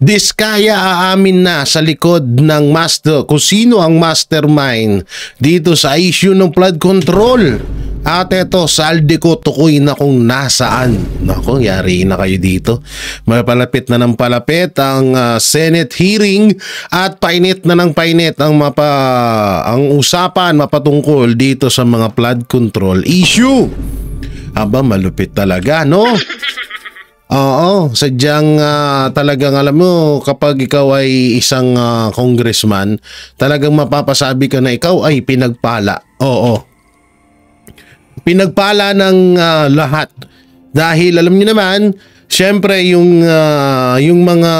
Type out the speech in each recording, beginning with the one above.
Diskaya aamin na sa likod ng master kung sino ang mastermind dito sa issue ng flood control. At eto, saldi ko tukoy na kung nasaan. Nako, yari na kayo dito. Mapalapit na ng palapit ang Senate hearing at painit na ng painit ang usapan mapatungkol dito sa mga flood control issue. Aba, malupit talaga, no? Oo, sadyang talagang alam mo, kapag ikaw ay isang congressman, talagang mapapasabi ka na ikaw ay pinagpala. Oo. Pinagpala ng lahat. Dahil alam niyo naman, syempre yung mga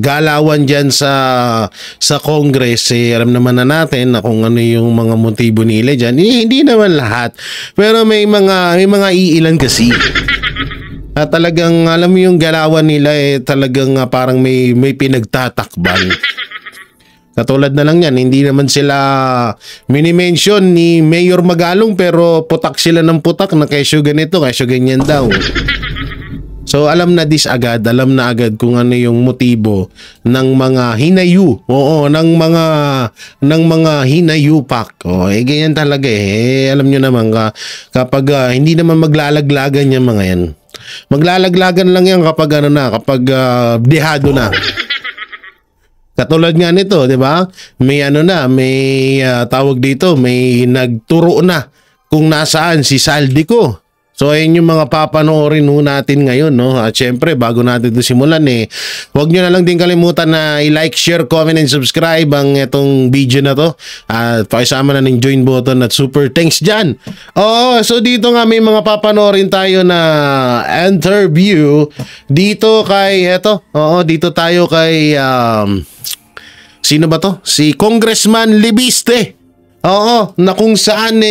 galawan diyan sa Congress, alam naman na natin na kung ano yung mga motibo nila diyan. Hindi naman lahat. Pero may mga iilan kasi. At talagang alam mo yung galawan nila talagang parang may pinagtatakban. Katulad na lang yan, hindi naman sila mini-mention ni Mayor Magalong pero putak sila ng putak na kesyo ganito, kesyo ganyan daw. So alam na agad kung ano yung motibo ng mga hinayu. Oo, ng mga hinayupak. Ganyan talaga alam niyo naman kapag hindi naman maglalaglagan yung mga yan. Maglalaglagan lang yan kapag dehado na. Katulad nga nito, 'di ba? May tawag dito, may nagturo na kung nasaan si Saldico. So ayun yung mga papanoorin natin ngayon, no? At syempre, bago natin ito simulan huwag niyo na lang din kalimutan na i-like, share, comment and subscribe ang itong video na to. At pakisama na ng join button at super thanks diyan. So dito nga may mga papanoorin tayo na interview dito kay dito tayo kay sino ba to? Si Congressman Libiste. Na kung saan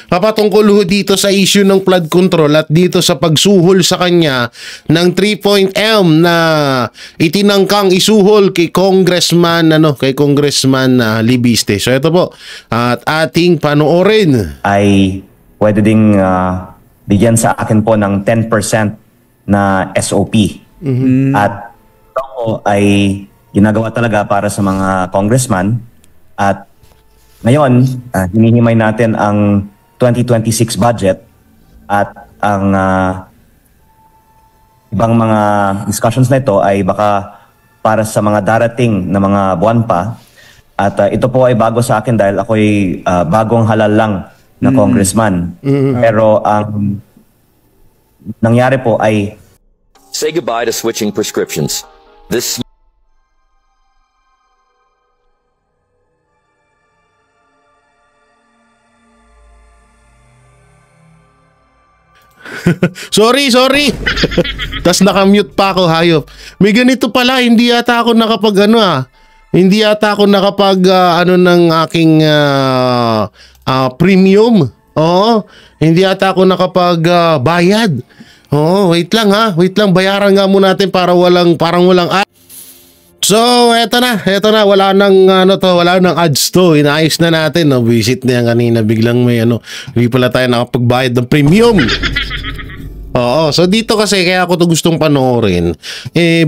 papatungkol dito sa issue ng flood control at dito sa pagsuhol sa kanya ng 3.M na itinangkang isuhol kay Congressman Libiste. So ito po at ating panoorin. Ay pwede ding bigyan sa akin po ng 10% na SOP. At ito ay ginagawa talaga para sa mga congressman. At ngayon, hinihimay natin ang 2026 budget at ang ibang mga discussions na ito ay baka para sa mga darating na mga buwan pa. At ito po ay bago sa akin dahil ako'y bagong halal lang na congressman. Pero ang nangyari po ay say goodbye to switching prescriptions. This sorry. Tas nakamute pa ako, hayop. May ganito pala, hindi yata ako nakapag ng aking premium. Hindi yata ako nakapag bayad. Wait lang, bayaran nga muna natin para parang walang So, eto na, wala nang ads to. Inaayos na natin, visit na yan kanina, biglang may hindi pala tayo nakapagbayad ng premium. So dito kasi kaya ako to gustong panoorin.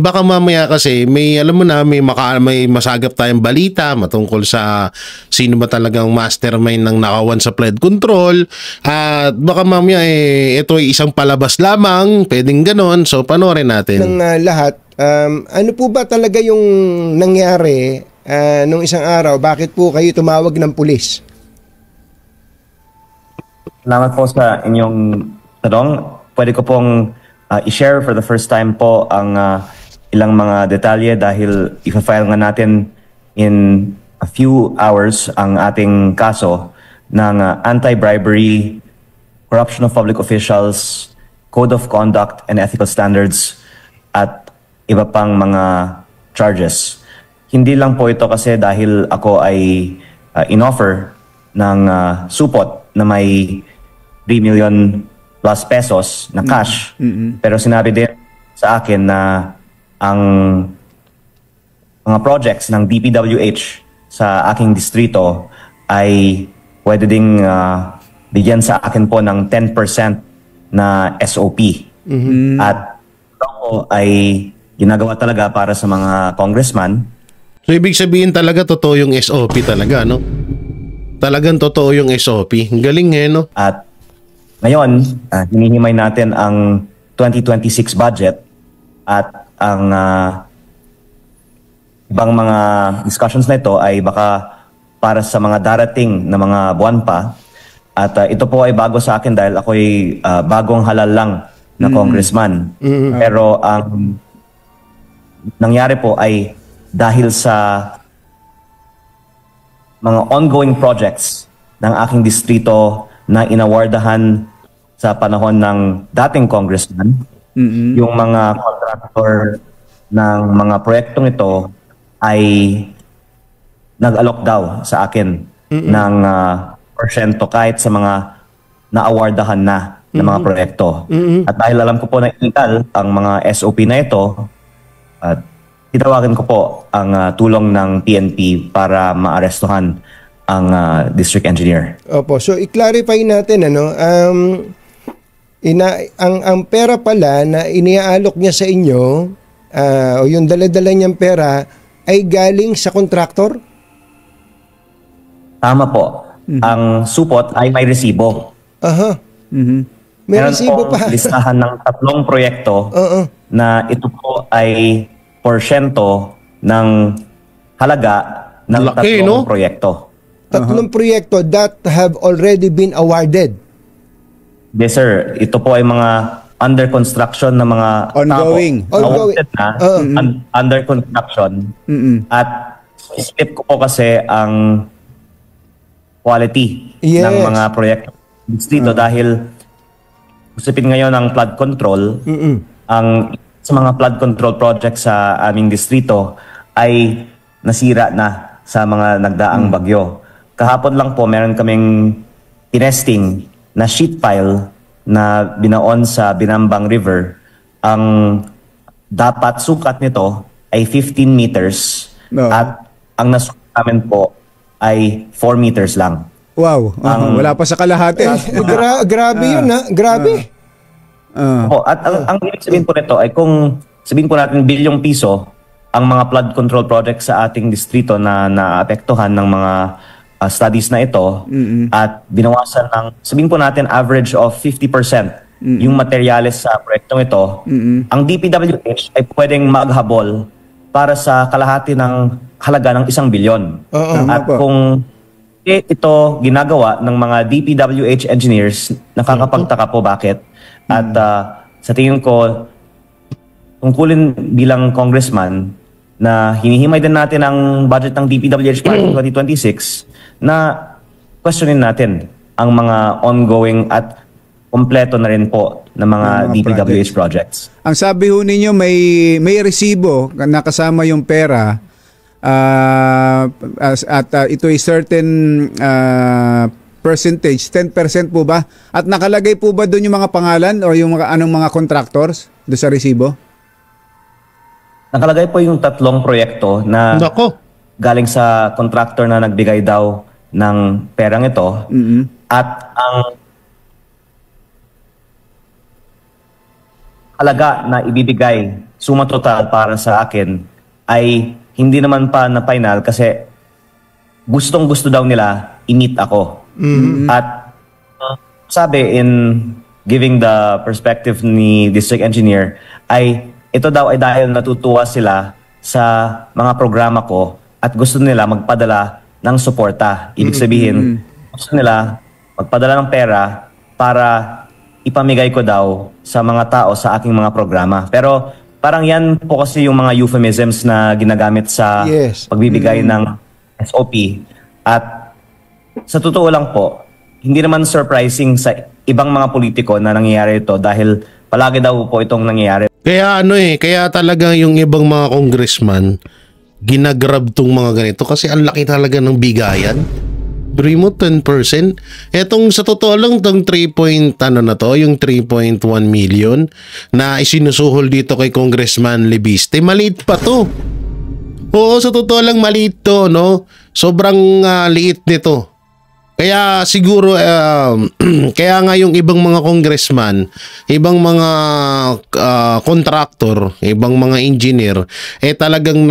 Baka mamaya kasi may may masagap tayong balita matungkol sa sino ba talagang mastermind ng nakawan sa flood control. At baka mamaya ito ay isang palabas lamang, pwedeng ganon. So panoorin natin. Ng lahat, ano po ba talaga yung nangyari nung isang araw? Bakit po kayo tumawag ng pulis? Salamat po sa inyong tanong. Pwede ko pong i-share for the first time po ang ilang mga detalye dahil i-file nga natin in a few hours ang ating kaso ng anti-bribery, corruption of public officials, code of conduct and ethical standards at iba pang mga charges. Hindi lang po ito kasi dahil ako ay in-offer ng supot na may 3 million plus pesos na cash. Pero sinabi din sa akin na ang mga projects ng DPWH sa aking distrito ay pwede ding bigyan sa akin po ng 10% na SOP. At ito po ay ginagawa talaga para sa mga congressman. So, ibig sabihin talaga totoo yung SOP talaga, no? Talagang totoo yung SOP. Ang galing no? At ngayon, hinihimay natin ang 2026 budget at ang ibang mga discussions na ito ay baka para sa mga darating na mga buwan pa. At ito po ay bago sa akin dahil ako'y bagong halal lang na congressman. Pero ang nangyari po ay dahil sa mga ongoing projects ng aking distrito na inawardahan sa panahon ng dating congressman, yung mga contractor ng mga proyektong ito ay nag-alok daw sa akin ng porsyento kahit sa mga na-awardahan na ng mga proyekto. At dahil alam ko po na illegal ang mga SOP na ito, at titawagan ko po ang tulong ng PNP para maarestuhan ang district engineer. Opo, so i-clarify natin ang pera pala na iniaalok niya sa inyo o yung dala-dala niyang pera ay galing sa kontraktor? Tama po. Ang supot ay may resibo. Aha. May Meron resibo pong pa. listahan ng 3 proyekto na ito po ay porsyento ng halaga ng Laki, 3 no? proyekto. 3 proyekto that have already been awarded. Yes, sir. Ito po ay mga under construction na mga Ongoing. awarded na, under construction. At isip ko po kasi ang quality Yes. ng mga proyekto dito dahil usapin ngayon ang flood control. Ang sa mga flood control projects sa aming distrito ay nasira na sa mga nagdaang bagyo. Kahapon lang po meron kaming tinesting na sheet pile na binaon sa Binambang River. Ang dapat sukat nito ay 15 meters at ang nasukat namin po ay 4 meters lang. Wow. Wala pa sa kalahati. Grabe yun Grabe. At ang ibig sabihin po nito ay kung sabihin po natin bilyong piso ang mga flood control projects sa ating distrito na naapektuhan ng mga studies na ito at binawasan ng sabihin po natin average of 50% yung materyales sa proyektong ito, ang DPWH ay pwedeng maghabol para sa kalahati ng halaga ng 1 bilyon. At kung ito ginagawa ng mga DPWH engineers, nakakapagtaka po bakit. At sa tingin ko, tungkulin bilang congressman na hinihimay din natin ang budget ng DPWH para 2026 na questionin natin ang mga ongoing at kompleto na rin po ng mga DPWH projects. Ang sabi ho ninyo may resibo na kasama yung pera at ito ay certain percentage, 10% po ba? At nakalagay po ba doon yung mga pangalan o yung anong mga contractors doon sa resibo? Nakalagay po yung 3 proyekto na galing sa contractor na nagbigay daw ng perang ito. At ang halaga na ibibigay, suma total para sa akin, ay hindi naman pa na final kasi gustong-gusto daw nila i-meet ako. At sabi in giving the perspective ni district engineer ay ito daw ay dahil natutuwa sila sa mga programa ko at gusto nila magpadala ng suporta. Ibig sabihin, gusto nila magpadala ng pera para ipamigay ko daw sa mga tao sa aking mga programa. Pero parang yan po kasi yung mga euphemisms na ginagamit sa pagbibigay ng SOP. At sa totoo lang po, hindi naman surprising sa ibang mga politiko na nangyayari ito dahil palagi daw po itong nangyayari. Kaya kaya talaga yung ibang mga congressman ginagrab tong mga ganito kasi ang laki talaga ng bigayan. Biro mo 10%. Etong sa totoo lang tong 3 yung 3.1 million na isinusuhol dito kay Congressman Lebiste, maliit pa to. Oo, sa totoo lang maliit to, no? Sobrang liit nito. Kaya siguro kaya nga yung ibang mga congressman, ibang mga contractor, ibang mga engineer talagang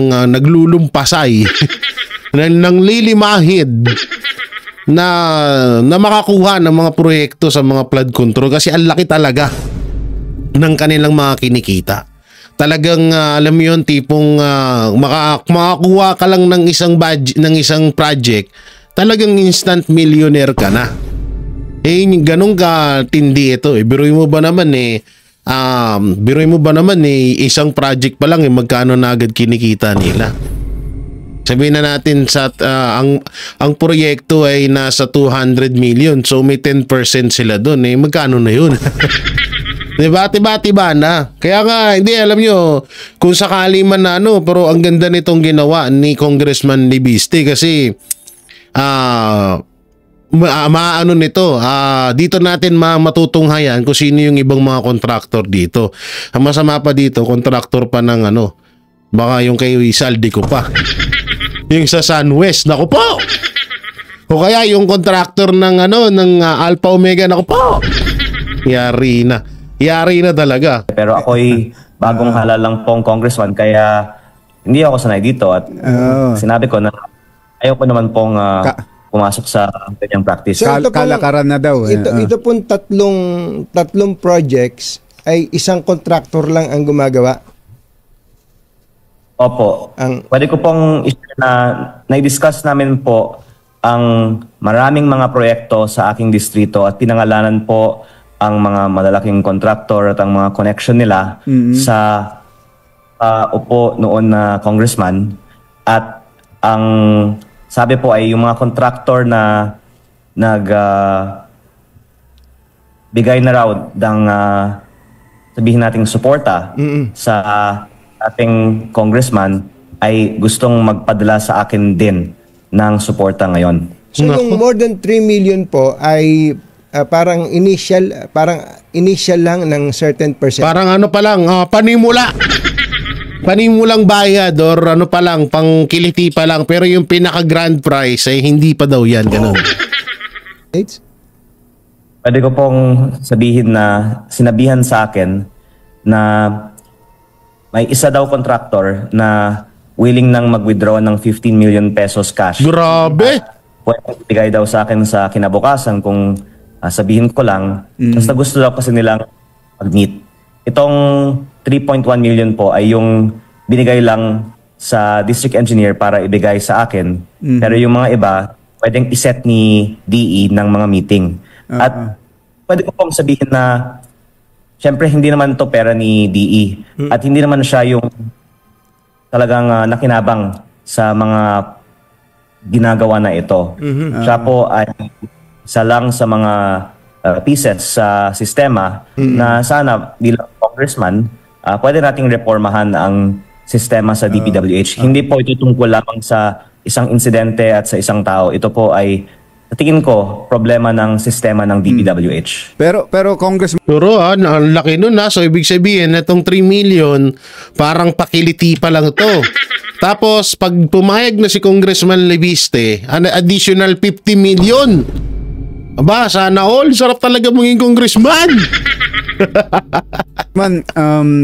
naglulumpasay nang lilimahid na makakuha ng mga proyekto sa mga flood control kasi ang laki talaga ng kanilang mga kinikita. Talagang alam mo yun, tipong makakuha ka lang ng isang budget, ng isang project, talagang instant millionaire ka na. Ganun ka tindi ito. Biruin mo ba naman isang project pa lang magkano na agad kinikita nila. Sabihin na natin ang proyekto ay nasa 200 million. So may 10% sila doon. Magkano na yun? Diba na. Kaya nga, hindi, alam nyo, kung sakali man na pero ang ganda nitong ginawa ni Congressman Libiste kasi maano nito, dito natin matutunghayan kung sino yung ibang mga contractor dito. Ang masama pa dito, contractor pa ng baka yung kay Saldi ko pa. Yung sa Sunwest, naku po! O kaya yung contractor ng Alpha Omega, naku po! Yari na talaga. Pero ako'y bagong halal lang pong congressman, kaya hindi ako sanay dito at sinabi ko na ayaw ko naman pong pumasok sa kanyang practice. So, Kalakaran na daw. Ito pong tatlong projects ay isang contractor lang ang gumagawa. Opo. Pwede ko pong i-share na na-discuss namin po ang maraming mga proyekto sa aking distrito at pinangalanan po ang mga malalaking contractor at ang mga connection nila sa upo noon na congressman. At ang sabi po ay yung mga contractor na bigay na raw ng sabihin nating suporta sa ating congressman ay gustong magpadala sa akin din ng suporta ngayon. So yung more than 3 million po ay parang initial lang ng certain percent. Parang pa lang, panimula. Panimulang bayad or pa lang, pang kiliti pa lang. Pero yung pinaka grand prize ay hindi pa daw yan. Ganun. Pwede ko pong sabihin na sinabihan sa akin na may isa daw contractor na willing nang mag-withdraw ng 15 million pesos cash. Grabe! Pwede bigay daw sa akin sa kinabukasan kung sabihin ko lang. Basta gusto daw kasi nilang mag-meet. Itong 3.1 million po ay yung binigay lang sa district engineer para ibigay sa akin. Pero yung mga iba, pwedeng iset ni DE ng mga meeting. At pwede ko pong sabihin na syempre hindi naman to pera ni DE. At hindi naman siya yung talagang nakinabang sa mga ginagawa na ito. Siya po ay isa lang sa mga pieces sa sistema na sana bilang congressman, pwede nating reformahan ang sistema sa DPWH. Hindi po ito tungkol lamang sa isang insidente at sa isang tao. Ito po ay, sa tingin ko, problema ng sistema ng DPWH. Pero Congressman, Pero ang laki nun So ibig sabihin, itong 3 million, parang pakiliti pa lang to. Tapos, pag pumayag na si Congressman Libiste, an additional 50 million. Aba, sana all. Sarap talaga maging congressman.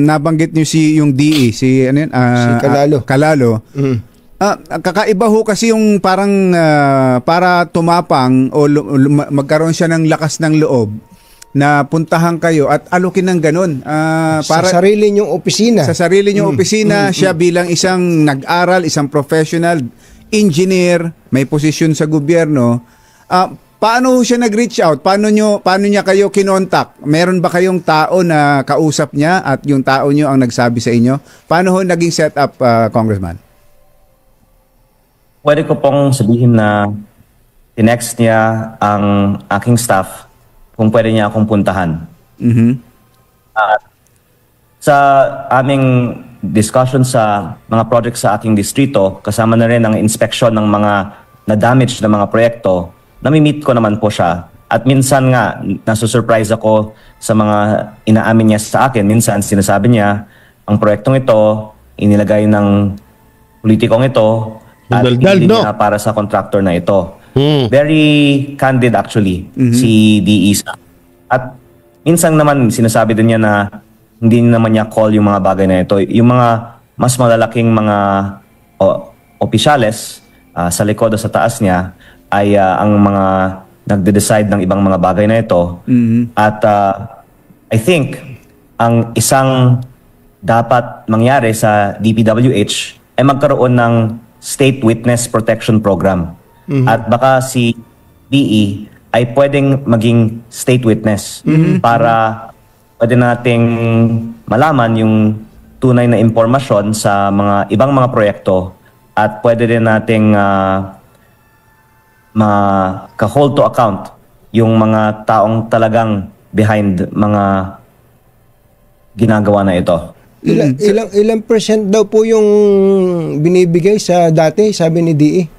nabanggit niyo yung DE, si Calalo. Calalo. Kakaiba ho kasi yung parang para tumapang o magkaroon siya ng lakas ng loob na puntahan kayo at alukin ng ganun. Para sa sarili niyong opisina. Sa sarili niyong opisina, siya bilang isang nag-aral, isang professional, engineer, may posisyon sa gobyerno. Paano siya nag-reach out? Paano niya kayo kinontak? Meron ba kayong tao na kausap niya at yung tao niyo ang nagsabi sa inyo? Paano ho naging setup, Congressman? Pwede ko pong sabihin na tinext niya ang aking staff kung pwede niya akong puntahan. Sa aming discussion sa mga projects sa aking distrito, kasama na rin ang inspection ng mga na-damage na mga proyekto, nami-meet ko naman po siya. At minsan nga, nasusurprise ako sa mga inaamin niya sa akin. Minsan, sinasabi niya, ang proyektong ito, inilagay ng politikong ito, at hindi niya para sa contractor na ito. Very candid actually si DE. At minsan naman sinasabi din niya na hindi naman niya call yung mga bagay na ito. Yung mga mas malalaking mga opisyales sa likod o sa taas niya ay ang mga nagde-decide ng ibang mga bagay na ito. At I think ang isang dapat mangyari sa DPWH ay magkaroon ng State Witness Protection Program. At baka si DE ay pwedeng maging state witness para pwede nating malaman yung tunay na impormasyon sa mga ibang mga proyekto at pwede din nating maka-hold to account yung mga taong talagang behind mga ginagawa na ito. Ilang percent daw po yung binibigay sa dati, sabi ni DE,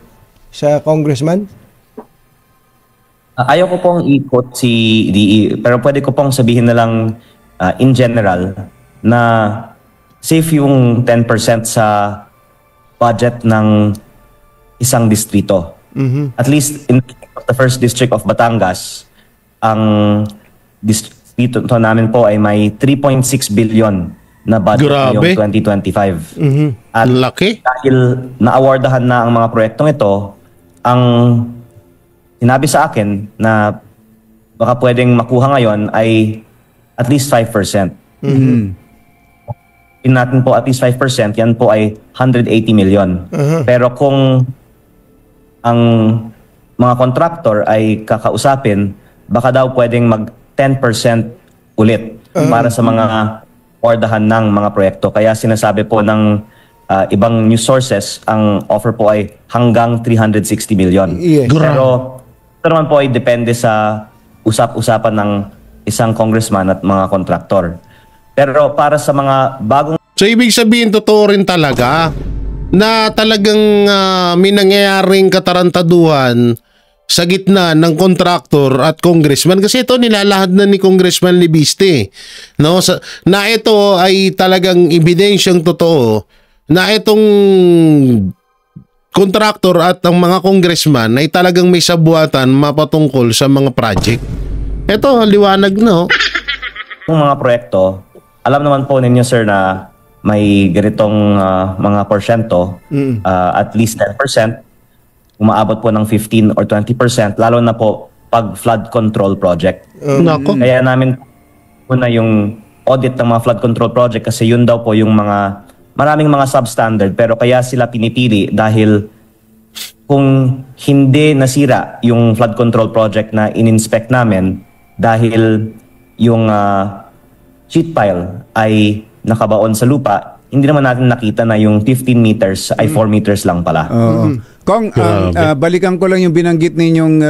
sa congressman? Ayaw ko pong i-quote si DE, pero pwede ko pong sabihin na lang in general na safe yung 10% sa budget ng isang distrito. At least in the first district of Batangas, ang distrito namin po ay may 3.6 billion na budget ngayong 2025. At laki. dahil na-awardahan na ang mga proyektong ito, ang sinabi sa akin na baka pwedeng makuha ngayon ay at least 5%. In natin po at least 5%, yan po ay 180 million. Pero kung ang mga contractor ay kakausapin, baka daw pwedeng mag 10% ulit para sa mga ordahan ng mga proyekto. Kaya sinasabi po ng ibang news sources, ang offer po ay hanggang 360 million. Yes. Pero ito naman po ay depende sa usap-usapan ng isang congressman at mga kontraktor. Pero para sa mga bagong... So ibig sabihin totoo rin talaga na talagang may nangyayaring katarantaduhan sa gitna ng kontraktor at congressman, kasi ito nilalahad na ni Congressman Libiste, no? Na ito ay talagang ebidensyang totoo na itong kontraktor at ang mga congressman ay talagang may sabuatan mapatungkol sa mga project. Ito, liwanag, no? Yung mga proyekto, alam naman po ninyo sir na may ganitong mga porsyento, at least 10%, umaabot po ng 15 or 20%, lalo na po pag flood control project. Nako. Kaya namin muna yung audit ng mga flood control project kasi yun daw po yung mga maraming mga substandard, pero kaya sila pinipili dahil kung hindi nasira yung flood control project na in-inspect namin dahil yung sheet pile ay nakabaon sa lupa, hindi naman natin nakita na yung 15 meters ay 4 meters lang pala. Kung balikan ko lang yung binanggit ninyong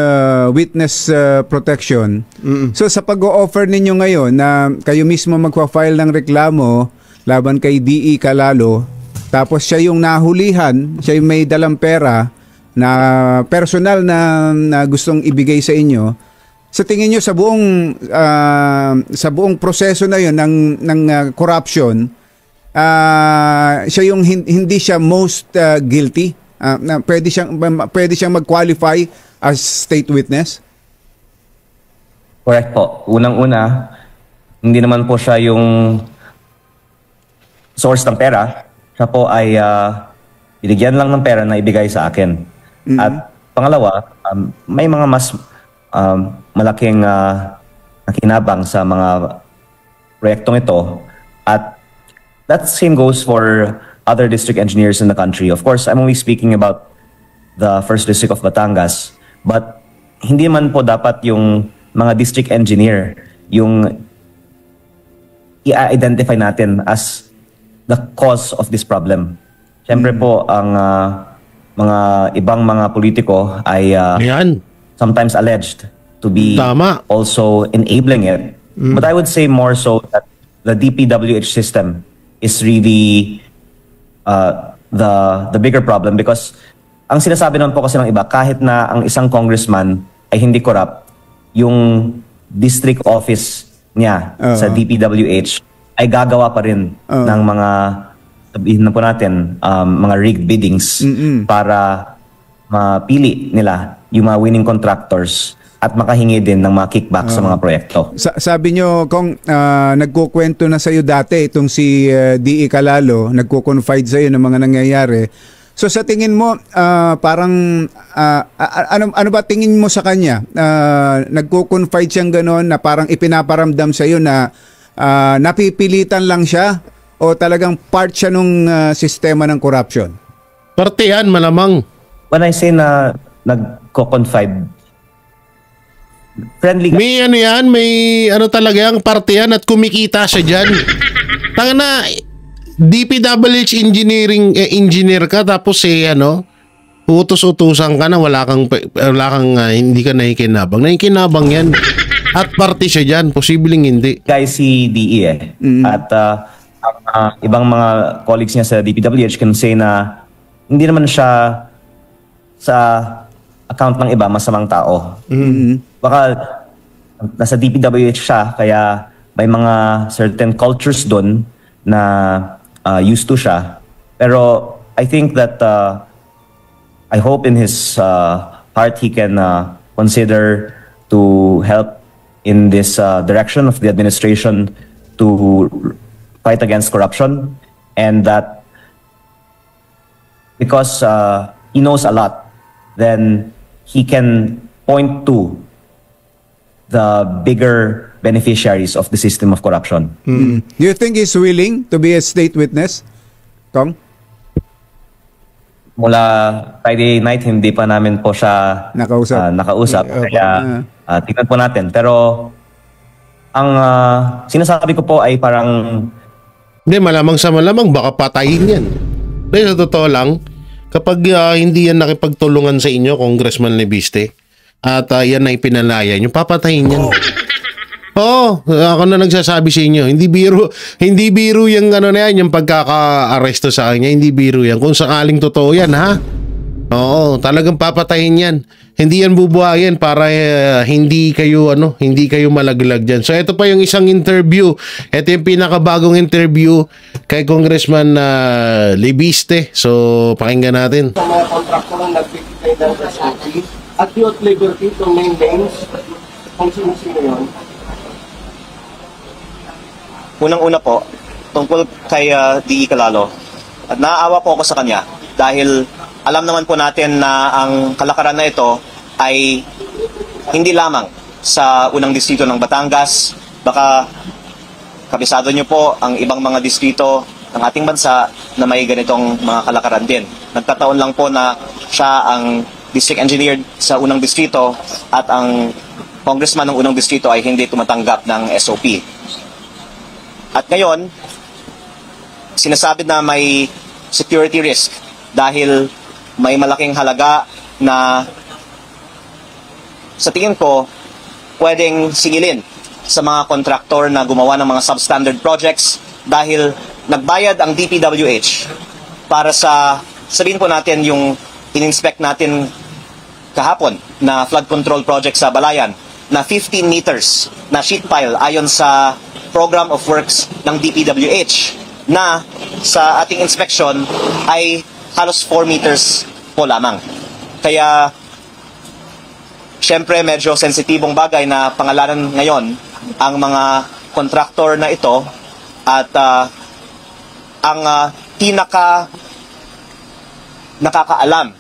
witness protection. So sa pag-o-offer ninyo ngayon na kayo mismo magpa-file ng reklamo laban kay DE Calalo, tapos siya yung nahulihan, siya yung may dalang pera na personal na gustong ibigay sa inyo. Sa tingin niyo sa buong proseso na yun ng corruption, siya yung hindi siya most guilty, na pwede siyang mag-qualify as state witness? Correct po. Unang-una, hindi naman po siya yung source ng pera. Siya po ay binigyan lang ng pera na ibigay sa akin. At pangalawa, may mga mas malaking nakinabang sa mga proyektong ito. At that same goes for other district engineers in the country. Of course, I'm only speaking about the first district of Batangas. But hindi man po dapat yung mga district engineer yung i-identify natin as the cause of this problem. Siyempre po, ang mga ibang mga politiko ay sometimes alleged to be also enabling it. But I would say more so that the DPWH system is really the bigger problem, because ang sinasabi naman po kasi ng iba, kahit na ang isang congressman ay hindi corrupt, yung district office niya sa DPWH ay gagawa pa rin ng mga, sabihin na po natin, mga rigged biddings para mapili nila yung mga winning contractors at makahingi din ng mga kickback sa mga proyekto. Sabi nyo, kung nagkukwento na sa'yo dati, itong si D.E. Calalo, nagkukonfide sa'yo ng mga nangyayari. So sa tingin mo, parang, ano ba tingin mo sa kanya? Nagkukonfide siyang gano'n na parang ipinaparamdam sa'yo na napipilitan lang siya o talagang part siya nung sistema ng corruption? Parte yan, malamang. When I say na nagko-confide, friendly May ano yan, may ano talaga yung parte yan at kumikita siya dyan. Tanga na, DPWH engineer ka tapos utos-utusan ka na wala kang hindi ka nakikinabang. Nakikinabang yan. At parte siya dyan, posibleng hindi. guys si DE eh. At ang ibang mga colleagues niya sa DPWH can say na hindi naman siya sa account ng iba masamang tao. Baka nasa DPWH siya kaya may mga certain cultures doon na used to siya. Pero I think that I hope in his heart he can consider to help in this direction of the administration to fight against corruption, and that because he knows a lot, then he can point to the bigger beneficiaries of the system of corruption. Do you think he's willing to be a state witness, Kong? Mula Friday night, hindi pa namin po siya Nakausap. Kaya tingnan po natin. Pero ang sinasabi ko po ay parang Hindi, malamang sa malamang baka patayin yan. Pero sa totoo lang, kapag hindi yan nakipagtulungan sa inyo, Congressman Lebiste, at yan ay pinalaya nyo, papatayin yan. Oo, ako na nagsasabi sa inyo, hindi biro yung ano na yan, yung pagkaka-aresto sa kanya, hindi biro yan. Kung sakaling totoo yan, ha? Oo, talagang papatayin yan. Hindi yan bubuhayin para hindi kayo malaglag dyan. So ito pa yung isang interview. Ito yung pinakabagong interview kay Congressman Lebiste. So pakinggan natin. Sa mga kontraktor ang nagbibigay ng SOP at you at liberty to name names kung sino-sino yun. Unang-una po, tungkol kay D.E. Calalo, at naaawa po ako sa kanya dahil alam naman po natin na ang kalakaran na ito ay hindi lamang sa unang distrito ng Batangas. Baka kabisado nyo po ang ibang mga distrito ng ating bansa na may ganitong mga kalakaran din. Nagkataon lang po na siya ang district engineer sa unang distrito at ang congressman ng unang distrito ay hindi tumatanggap ng SOP. At ngayon, sinasabi na may security risk dahil may malaking halaga na sa tingin ko pwedeng singilin sa mga kontraktor na gumawa ng mga substandard projects dahil nagbayad ang DPWH para sa, sabihin po natin yung in-inspect natin kahapon na flood control project sa Balayan na 15 meters na sheet pile ayon sa program of works ng DPWH na sa ating inspection ay halos 4 meters po lamang. Kaya syempre medyo sensitibong bagay na pangalanan ngayon ang mga kontraktor na ito at ang nakakaalam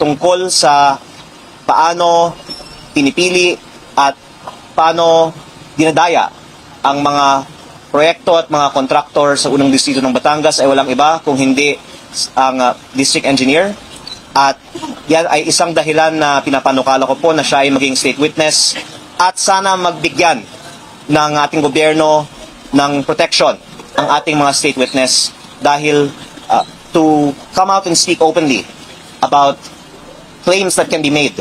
tungkol sa paano pinipili at paano dinadaya ang mga proyekto at mga kontraktor sa unang distrito ng Batangas ay walang iba kung hindi ang district engineer. At yan ay isang dahilan na pinapanukala ko po na siya ay maging state witness at sana magbigyan ng ating gobyerno ng protection ang ating mga state witness dahil to come out and speak openly about claims that can be made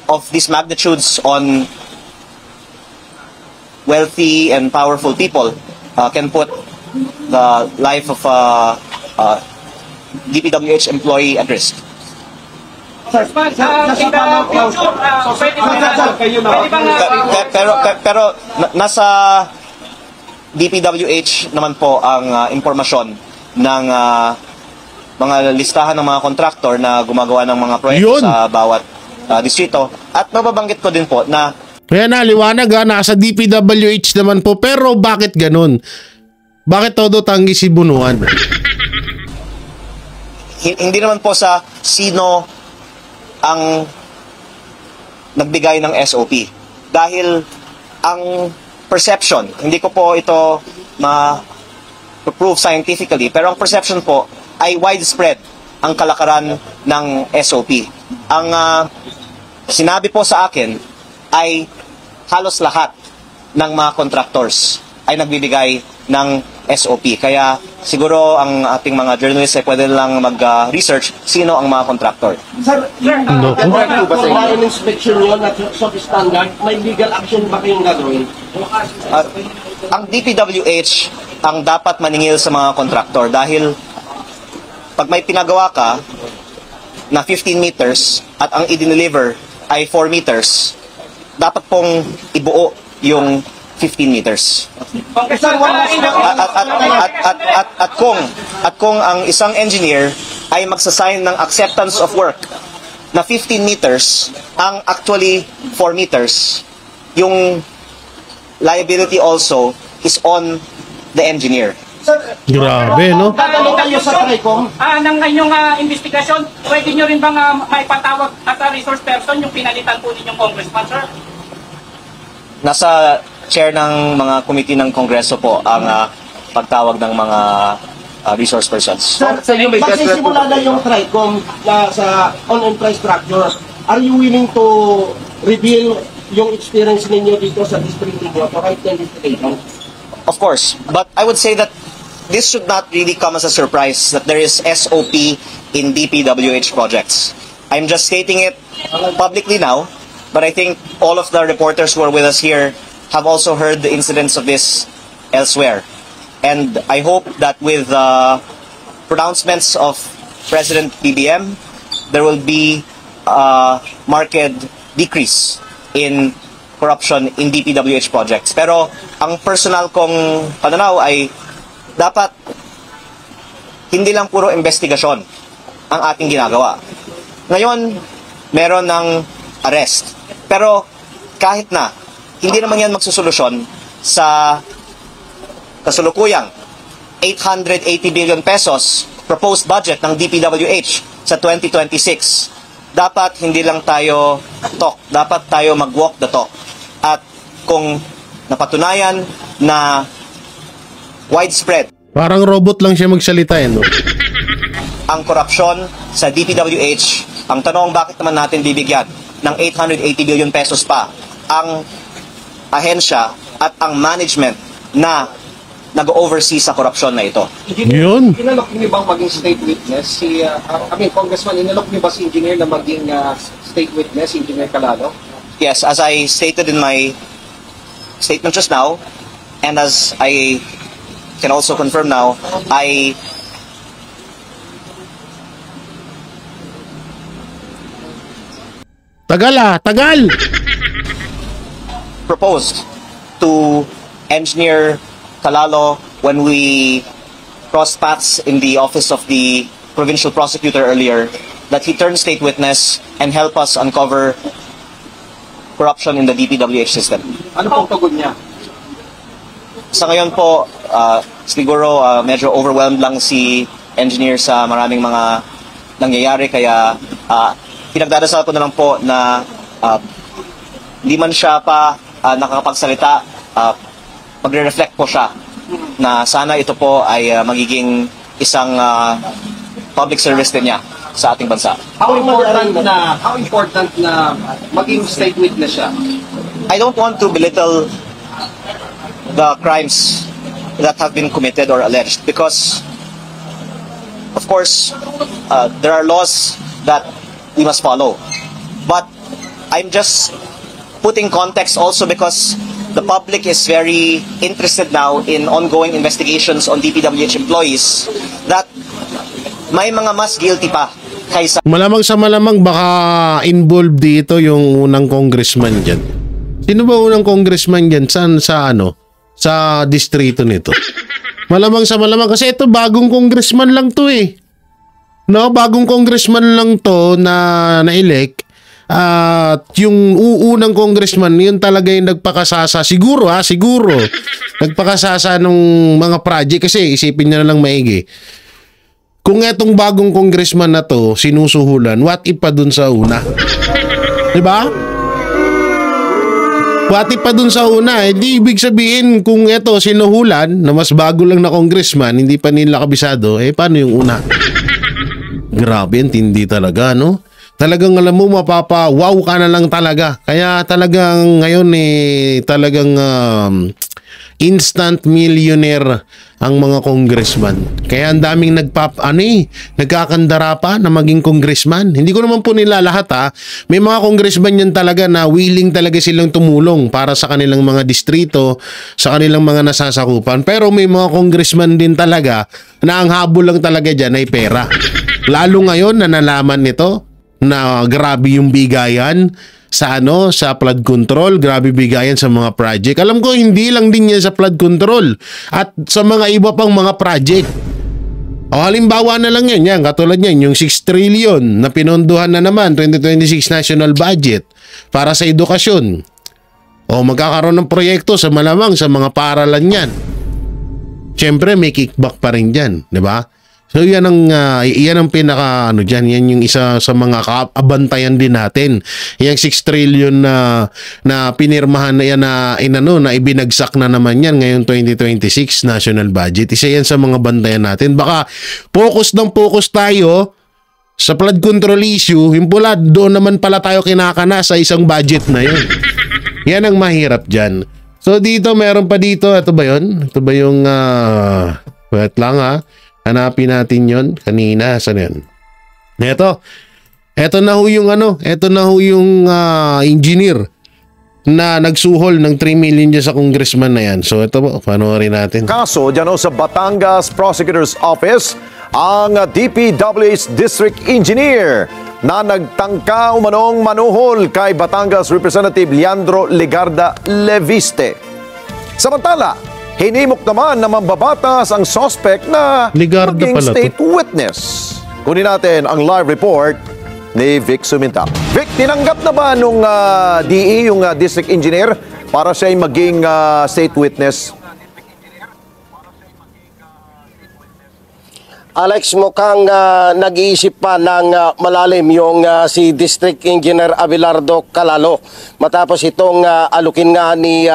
of these magnitudes on wealthy and powerful people can put the life of DPWH employee at risk. Pero nasa DPWH naman po ang impormasyon ng mga listahan ng mga kontraktor na gumagawa ng mga proyekto Yun. sa bawat distrito. At mababanggit ko din po na Kaya liwanag nasa DPWH naman po. Pero bakit ganun? Bakit todo tanggi si Bunuan? hindi naman po sa sino ang nagbigay ng SOP. Dahil ang perception, hindi ko po ito ma-prove scientifically, pero ang perception po ay widespread ang kalakaran ng SOP. Ang sinabi po sa akin ay halos lahat ng mga contractors ay nagbibigay ng SOP. Kaya siguro ang ating mga journalists ay pwede lang mag-research sino ang mga contractor. Sir, kung ang inspection yun at sub-standard, may legal action ba kayong gagawin? Ang DPWH ang dapat maningil sa mga contractor dahil pag may pinagawa ka na 15 meters at ang i-deliver ay 4 meters, dapat pong ibuo yung 15 meters. At kung ang isang engineer ay magsasign ng acceptance of work na 15 meters, ang actually 4 meters, yung liability also is on the engineer. Grabe, no? Tatanong kayo sa TRICOM. Ng inyong investigasyon, pwede nyo rin bang maipatawag at resource person yung pinalitan po ninyong congressman, sir? Nasa chair ng mga committee ng Kongreso po ang pagtawag ng mga resource persons. Sir, magsisimula na yung TRICOM na sa on-infrastructure. Are you willing to reveal yung experience ninyo dito sa district ninyo to right investigation? Of course, but I would say that this should not really come as a surprise that there is SOP in DPWH projects. I'm just stating it publicly now, but I think all of the reporters who are with us here have also heard the incidents of this elsewhere. And I hope that with the pronouncements of President BBM, there will be a marked decrease in corruption in DPWH projects. Pero ang personal kong pananaw ay dapat hindi lang puro investigasyon ang ating ginagawa. Ngayon, meron ng arrest. Pero kahit na, hindi naman yan magsusolusyon sa kasulukuyang 880 billion pesos proposed budget ng DPWH sa 2026. Dapat hindi lang tayo talk, dapat tayo mag-walk the talk. At kung napatunayan na widespread Parang robot lang siya magsalita, no? ang korupsyon sa DPWH, ang tanong bakit naman natin bibigyan ng 880 billion pesos pa ang ahensya at ang management na nag-oversee sa korupsyon na ito. Yun. Inalok niyo bang maging state witness? Congressman, inalok niyo ba si engineer na maging state witness, Engineer Calalo? Yes, as I stated in my statement just now, and as I can also confirm now, I Tagal! proposed to Engineer Calalo when we crossed paths in the office of the provincial prosecutor earlier that he turn state witness and help us uncover corruption in the DPWH system. Ano pong tugon niya? Sa ngayon po, siguro medyo overwhelmed lang si engineer sa maraming mga nangyayari kaya pinagdadasal ko na lang po na hindi man siya pa nakakapagsalita, magre-reflect po siya na sana ito po ay magiging isang public service din niya sa ating bansa. How important na maging state witness siya? I don't want to belittle the crimes that have been committed or alleged because of course there are laws that we must follow, but I'm just putting context also because the public is very interested now in ongoing investigations on DPWH employees that may mga mas guilty pa kaysa Malamang sa malamang baka involved dito yung unang congressman dyan. Sino ba unang congressman dyan? Saan sa sa distrito nito? Malamang sa malamang kasi ito bagong congressman lang to eh. No, bagong congressman lang to na na-elect At yung unang congressman, yun talaga yung nagpakasasa. Siguro nagpakasasa ng mga project kasi isipin niya na lang maigi. Kung etong bagong congressman na to sinusuhulan, what if pa dun sa una? Diba? What if pa dun sa una? Hindi ibig sabihin kung eto sinuhulan na mas bago lang na congressman, hindi pa nila kabisado, paano yung una? Grabe, hindi talaga, no? Talagang alam mo, mapapa-wow ka na lang talaga. Kaya talagang ngayon talagang instant millionaire ang mga congressman. Kaya ang daming nagkakandara pa na maging congressman. Hindi ko naman po nila lahat May mga congressman yan talaga na willing talaga silang tumulong para sa kanilang mga distrito, sa kanilang mga nasasakupan. Pero may mga congressman din talaga na ang habol lang talaga dyan ay pera. Lalo ngayon na nalaman nito na grabe yung bigayan sa flood control, grabe bigayan sa mga project. Alam ko hindi lang din yan sa flood control at sa mga iba pang mga project. O halimbawa na lang yan, katulad yan, yung 6 trillion na pinondohan na naman 2026 national budget para sa edukasyon. O magkakaroon ng proyekto sa malamang sa mga paaralan yan. Siyempre may kickback pa rin dyan, di ba? So yan ang pinaka diyan, yan yung isa sa mga kaabantayan din natin. Yung 6 trillion na pinirmahan na yan na ibinagsak na naman yan ngayong 2026 national budget. Isa yan sa mga bantayan natin. Baka focus tayo sa flood control issue, yung pula doon naman pala tayo kinakana sa isang budget na yun. Yan ang mahirap diyan. So dito meron pa dito, ito ba yun? Ito ba yung wait lang hanapin natin yon kanina. Saan yan? Ito na ho yung engineer na nagsuhol ng 3 million dyan sa congressman na yan. So ito po, panoorin natin. Kaso dyan sa Batangas Prosecutor's Office, ang DPWH District Engineer na nagtangka umanong manuhol kay Batangas Representative Leandro Legarda Leviste. Samantala, hinimok naman na mambabatas ang suspect na maging state witness. Kunin natin ang live report ni Vic Suminta. Vic, tinanggap na ba nung DE, yung district engineer, para siya maging state witness? Alex, mukhang nag-iisip pa ng malalim yung si District Engineer Abelardo Calalo matapos itong alukin nga ni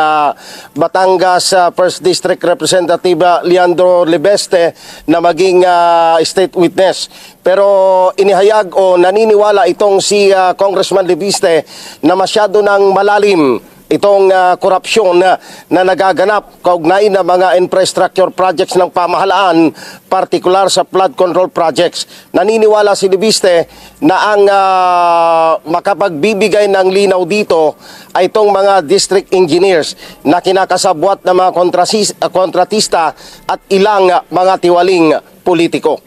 Batangas 1st District Representative Leandro Leviste na maging state witness. Pero inihayag o naniniwala itong si Congressman Leviste na masyado ng malalim itong korupsyon na nagaganap kaugnay na mga infrastructure projects ng pamahalaan, partikular sa flood control projects. Naniniwala si Leviste na ang makapagbibigay ng linaw dito ay itong mga district engineers na kinakasabwat ng mga kontratista at ilang mga tiwaling politiko.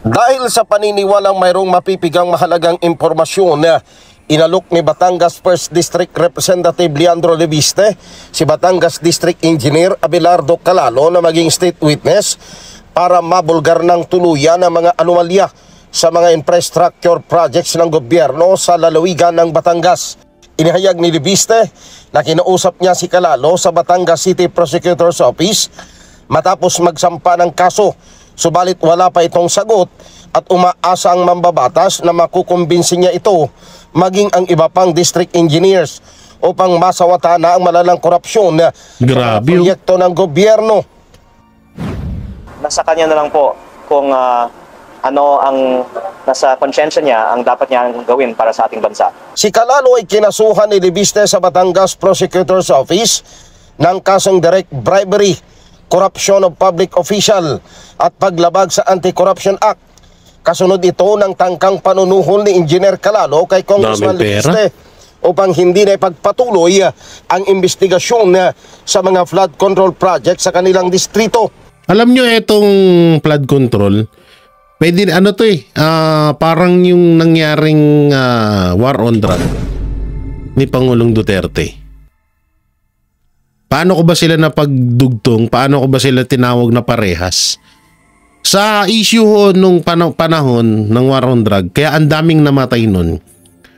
Dahil sa paniniwalang mayroong mapipigang mahalagang impormasyon inalok ni Batangas 1st District Representative Leandro Leviste si Batangas District Engineer Abelardo Calalo na maging state witness para mabulgar ng tuluyan ang mga anomalya sa mga infrastructure projects ng gobyerno sa lalawigan ng Batangas. Inihayag ni Leviste na kinausap niya si Calalo sa Batangas City Prosecutor's Office matapos magsampa ng kaso. Subalit wala pa itong sagot at umaasa ang mambabatas na makukumbinsi niya ito maging ang iba pang district engineers upang masawata na ang malalang korupsyon na proyekto ng gobyerno. Nasa kanya na lang po kung ano ang nasa konsyensya niya ang dapat niya gawin para sa ating bansa. Si Calalo ay kinasuhan ni Leviste sa Batangas Prosecutor's Office ng kasong direct bribery, corruption of public official at paglabag sa Anti-Corruption Act. Kasunod ito ng tangkang panunuhol ni Engineer Calalo kay Congressman Leviste upang hindi na ipagpatuloy ang investigasyon sa mga flood control project sa kanilang distrito. Alam nyo itong flood control, pwede parang yung nangyaring war on drug ni Pangulong Duterte. Paano ko ba sila napagdugtong? Paano ko ba sila tinawag na parehas? Sa issue ho nung panahon ng war on drug, kaya ang daming namatay nun.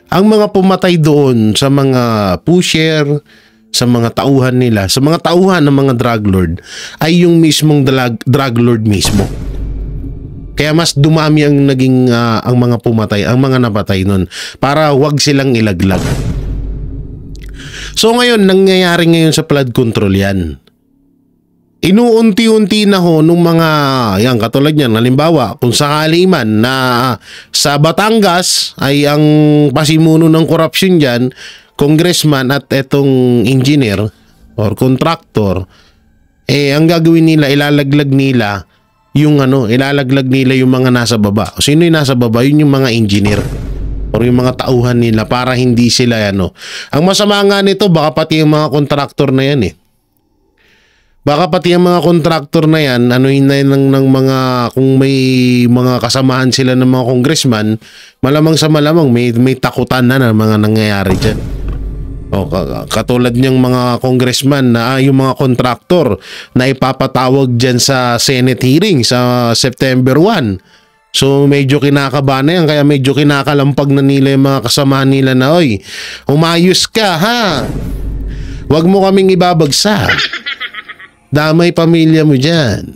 Ang mga pumatay doon sa mga pusher, sa mga tauhan nila, sa mga tauhan ng mga drug lord, ay yung mismong drug lord mismo. Kaya mas dumami ang naging ang mga pumatay, ang mga napatay nun, para wag silang ilaglag. So ngayon, nangyayari ngayon sa flood control yan. Inuunti-unti na ho nung mga, yan katulad yan, halimbawa, kung sakali man na sa Batangas ay ang pasimuno ng korupsyon dyan, congressman at etong engineer or contractor, ang gagawin nila, ilalaglag nila yung mga nasa baba. Sino yung nasa baba? Yun yung mga engineer or yung mga tauhan nila para hindi sila Ang masama nga nito, baka pati yung mga contractor na yan Baka pati yung mga contractor na yan, ng mga, kung may mga kasamahan sila ng mga congressman, malamang sa malamang may takutan na mga nangyayari dyan. O, katulad niyang mga congressman na yung mga kontraktor na ipapatawag dyan sa Senate hearing sa September 1. So medyo kinakabahan na yan, kaya medyo kinakalampag na nila yung mga kasamahan nila na, oy, umayos ka ha, wag mo kaming ibabagsak, damay pamilya mo dyan.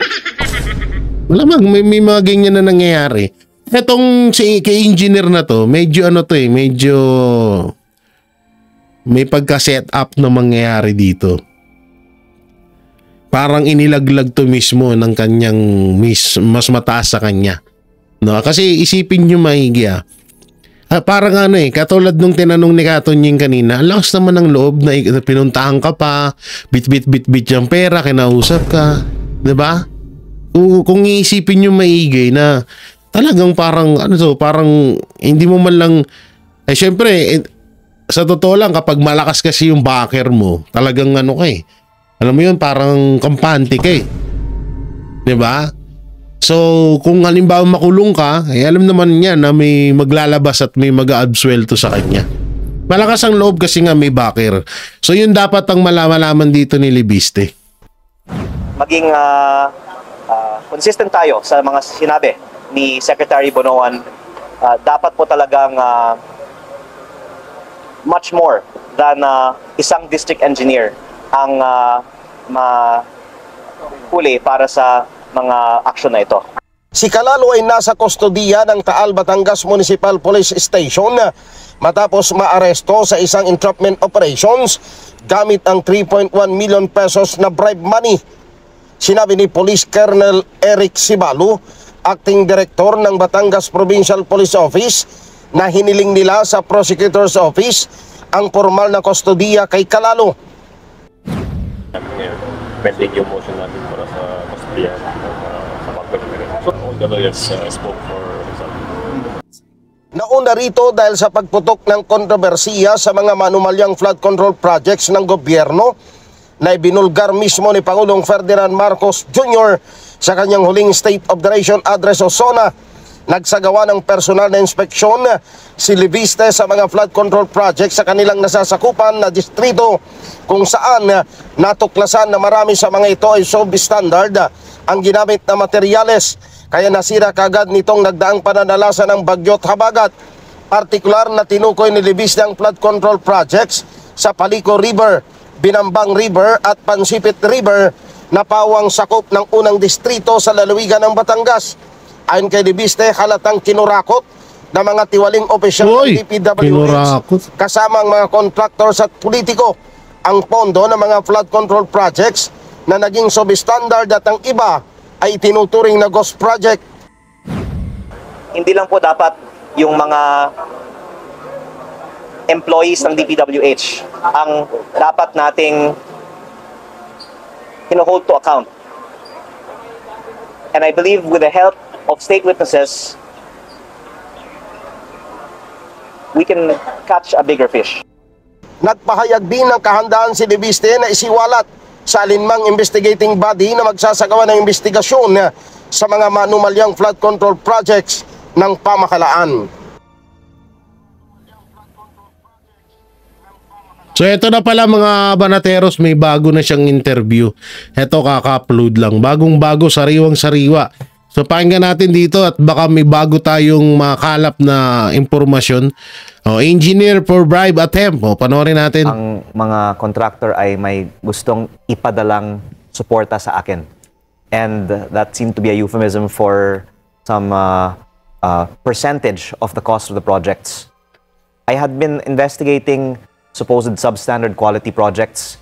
Malamang may mga ganyan na nangyayari. Etong kay engineer na to, medyo medyo may pagka-set up na mangyayari dito. Parang inilaglag to mismo ng kanyang mas mataas sa kanya. No, kasi isipin niyo maigi parang katulad nung tinanong ni Katonying kanina, ang lakas naman ng loob na pinuntahan ka pa, bit yung pera, kinausap ka, 'di ba? Kung iisipin niyo maigi na talagang parang parang hindi mo man lang syempre sa totoo lang, kapag malakas kasi yung backer mo, talagang alam mo yun, parang kampante ka diba? So, kung halimbawa makulong ka, alam naman niya na may maglalabas at may mag-a-absuelto sa kanya. Malakas ang loob kasi nga may backer. So, yun dapat ang malaman dito ni Libiste. Maging consistent tayo sa mga sinabi ni Secretary Bonoan. Dapat po talagang much more than isang district engineer ang mahuli para sa mga aksyon na ito. Si Calalo ay nasa kustodiya ng Taal Batangas Municipal Police Station matapos maaresto sa isang entrapment operations gamit ang 3.1 million pesos na bribe money. Sinabi ni Police Colonel Eric Sibalu, Acting Director ng Batangas Provincial Police Office, na hiniling nila sa Prosecutor's Office ang formal na kustodiya kay Calalo. Pending yung motion natin para sa kustodiya sa pagpapagpapagpapag. So, all the lawyers spoke for result. Nauna rito dahil sa pagputok ng kontrobersiya sa mga manumalyang flood control projects ng gobyerno na ibinulgar mismo ni Pangulong Ferdinand Marcos Jr. sa kanyang huling State of the Nation Address o SONA. Nagsagawa ng personal na inspeksyon si Libiste sa mga flood control projects sa kanilang nasasakupan na distrito, kung saan natuklasan na marami sa mga ito ay substandard ang ginamit na materyales, kaya nasira kagad nitong nagdaang pananalasa ng Bagyo't Habagat. Partikular na tinukoy ni Libiste ang flood control projects sa Palico River, Binambang River at Pansipit River na pawang sakop ng unang distrito sa lalawigan ng Batangas. Ayon kay Libiste, halatang kinurakot ng mga tiwaling opisyal ng DPWH kasama ang mga contractors at politiko ang pondo ng mga flood control projects na naging substandard at ang iba ay tinuturing na ghost project. Hindi lang po dapat yung mga employees ng DPWH ang dapat nating hold to account. And I believe with the help of state witnesses, we can catch a bigger fish. Nagpahayag din ng kahandaan si Libiste na isiwalat sa alinmang investigating body na magsasagawa ng investigasyon sa mga manumalyang flood control projects ng pamahalaan. So ito na pala mga banateros, may bago na siyang interview. Ito kaka-upload lang. Bagong-bago, sariwang-sariwa. So pakinggan natin dito at baka may bago tayong makalap na impormasyon. Engineer for bribe attempt. Panoorin natin. Ang mga contractor ay may gustong ipadalang suporta sa akin. And that seemed to be a euphemism for some percentage of the cost of the projects. I had been investigating supposed substandard quality projects,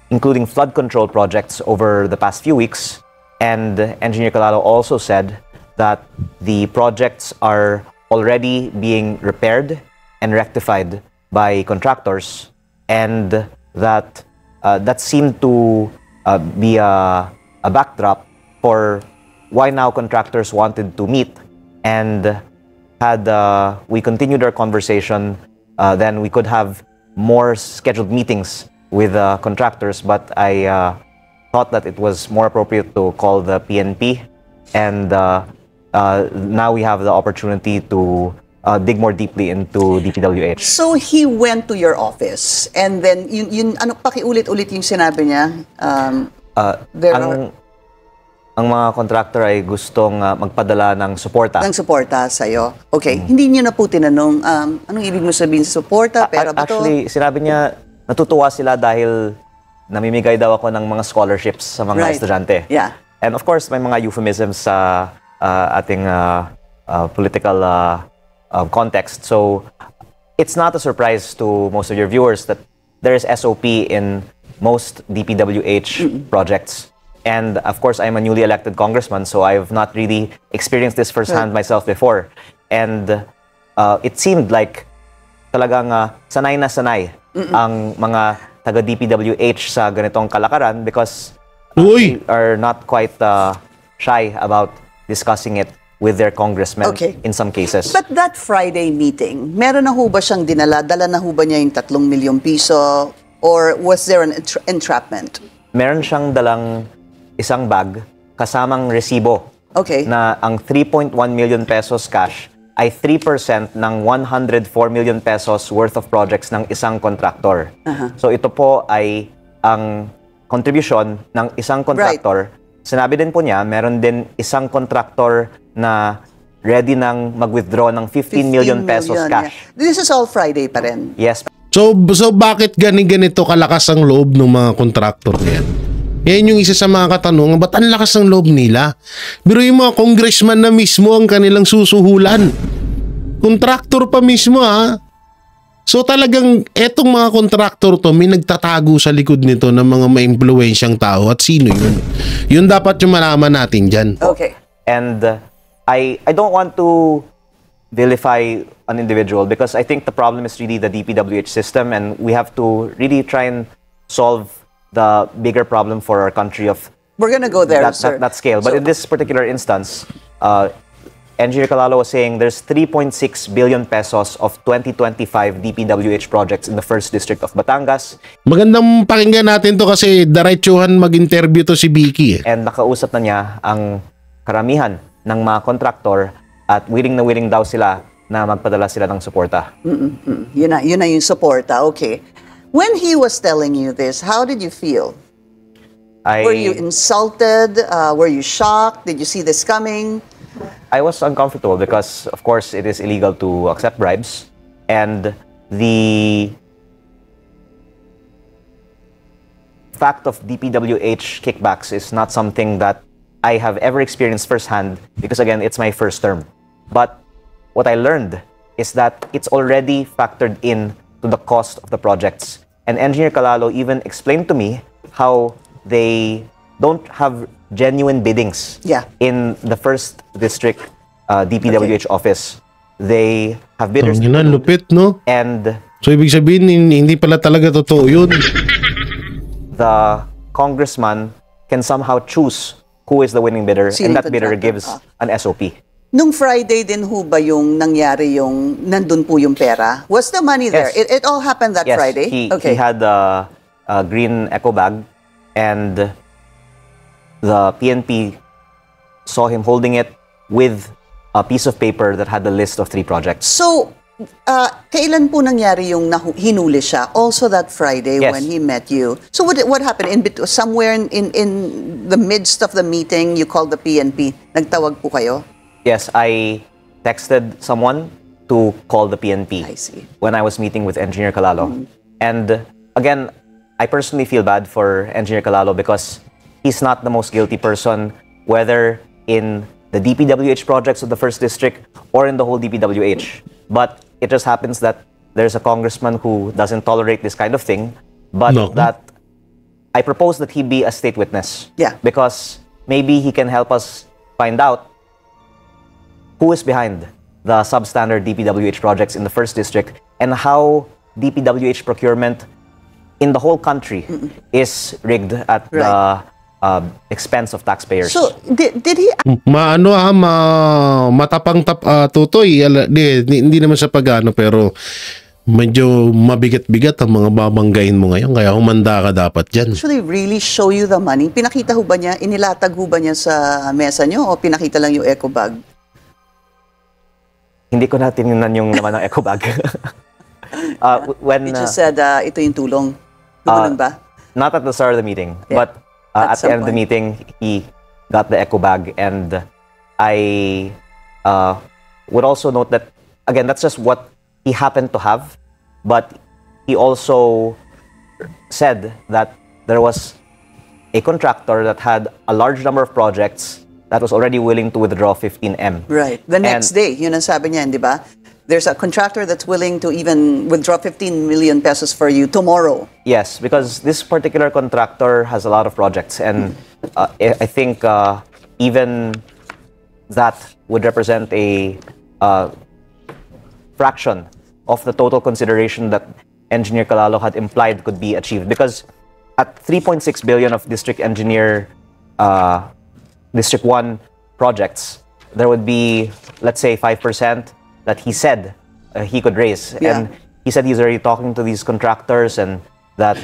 including flood control projects, over the past few weeks. And Engineer Calalo also said that the projects are already being repaired and rectified by contractors, and that that seemed to be a backdrop for why now contractors wanted to meet. And had we continued our conversation, then we could have more scheduled meetings with contractors, but I thought that it was more appropriate to call the PNP, and now we have the opportunity to dig more deeply into DPWH. So he went to your office, and then yun ano, pakiulit-ulit yung sinabi niya. Ang mga contractor ay gustong magpadala ng suporta. Ng suporta sa'yo. Okay. Hindi niyo na po tinanong, anong ibig mo sabihin sa suporta? Pera ba to? Actually, sinabi niya, natutuwa sila dahil namimigay daw ako ng mga scholarships sa mga estudyante. Yeah. And of course, may mga euphemisms sa ating political context. So, it's not a surprise to most of your viewers that there is SOP in most DPWH projects. And of course, I'm a newly elected congressman, so I've not really experienced this firsthand myself before. And it seemed like talagang sanay na sanay ang mga taga-DPWH sa ganitong kalakaran because they are not quite shy about discussing it with their congressmen in some cases. But that Friday meeting, meron na ho ba siyang dinala? Dala na ho ba niya yung 3 milyong piso? Or was there an entrapment? Meron siyang dalang isang bag kasamang resibo na ang 3.1 million pesos cash ay 3% ng 104 million pesos worth of projects ng isang contractor. So ito po ay ang contribution ng isang contractor. Sinabi din po niya, meron din isang contractor na ready nang mag-withdraw ng 15 million pesos cash. This is all Friday pa rin? Yes. So bakit ganito kalakas ang loob ng mga contractor niyan? Yan yung isa sa mga katanungan, ba't ang lakas ng loob nila? Pero yung mga congressman na mismo ang kanilang susuhulan. Contractor pa mismo So talagang etong mga contractor to, may nagtatago sa likod nito ng mga maimpluwensyang tao. At sino yun? Yun dapat yung malaman natin dyan. Okay. And I don't want to vilify an individual because I think the problem is really the DPWH system, and we have to really try and solve the bigger problem for our country of we're gonna go there, sir. That scale. But in this particular instance, Engineer Calalo was saying there's 3.6 billion pesos of 2025 DPWH projects in the 1st District of Batangas. Magandang pakinggan natin to kasi diretsuhan mag-interview to si Vicky. And nakausap na niya ang karamihan ng mga kontraktor at willing na willing daw sila na magpadala sila ng suporta. Yun na yung suporta. Okay. When he was telling you this, how did you feel? Were you insulted? Were you shocked? Did you see this coming? I was uncomfortable because, of course, it is illegal to accept bribes. And the fact of DPWH kickbacks is not something that I have ever experienced firsthand because, again, it's my first term. But what I learned is that it's already factored in to the cost of the projects. And Engineer Calalo even explained to me how they don't have genuine biddings in the 1st District DPWH office. They have bidders. Lupit, no? And so ibig sabihin, hindi pala talaga totoo yun. The congressman can somehow choose who is the winning bidder, and that bidder gives an SOP. Nung Friday din ho ba yung nangyari yung nandun po yung pera? Was the money there? Yes. It all happened that Friday? He had a green eco bag, and the PNP saw him holding it with a piece of paper that had the list of 3 projects. So, kailan po nangyari yung hinuli siya? Also that Friday Yes. when he met you. So what happened? Somewhere in the midst of the meeting, you called the PNP. Nagtawag po kayo? Yes, I texted someone to call the PNP I see. when I was meeting with Engineer Calalo. And again, I personally feel bad for Engineer Calalo because he's not the most guilty person, whether in the DPWH projects of the 1st District or in the whole DPWH. But it just happens that there's a congressman who doesn't tolerate this kind of thing, but that I propose that he be a state witness. Yeah. Because maybe he can help us find out who is behind the substandard DPWH projects in the 1st District and how DPWH procurement in the whole country is rigged at the expense of taxpayers. So, did he... Matapang tutoy. Hindi naman sa pag-ano, pero medyo mabigat-bigat ang mga babanggain mo ngayon. Kaya humanda ka dapat dyan. actually really show you the money? Pinakita ho ba niya, inilatag ho ba niya sa mesa niyo o pinakita lang yung eco bag? Hindi ko na tinignan yung naman ng eco bag. When He just said, ito yung tulong. Ganun ba? Not at the start of the meeting, but at the end of the meeting, he got the eco bag, and I would also note that, again, that's just what he happened to have, but he also said that there was a contractor that had a large number of projects that was already willing to withdraw 15M. Right. The next day, yun ang sabi niya, di ba? There's a contractor that's willing to even withdraw 15 million pesos for you tomorrow. Yes, because this particular contractor has a lot of projects, and I think even that would represent a fraction of the total consideration that Engineer Calalo had implied could be achieved. Because at 3.6 billion of District 1 projects, there would be, let's say, 5% that he said he could raise. Yeah. And he said he's already talking to these contractors and that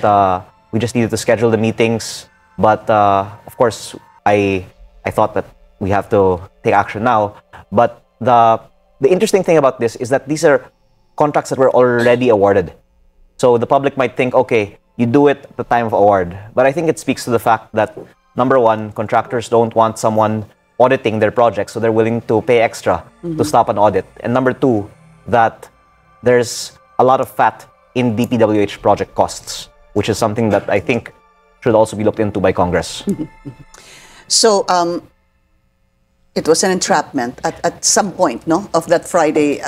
we just needed to schedule the meetings. But of course, I thought that we have to take action now. But the interesting thing about this is that these are contracts that were already awarded. So the public might think, okay, you do it at the time of award. But I think it speaks to the fact that, number one, contractors don't want someone auditing their projects, so they're willing to pay extra to stop an audit. And number two, that there's a lot of fat in DPWH project costs, which is something that I think should also be looked into by Congress. So, it was an entrapment at some point, no, of that Friday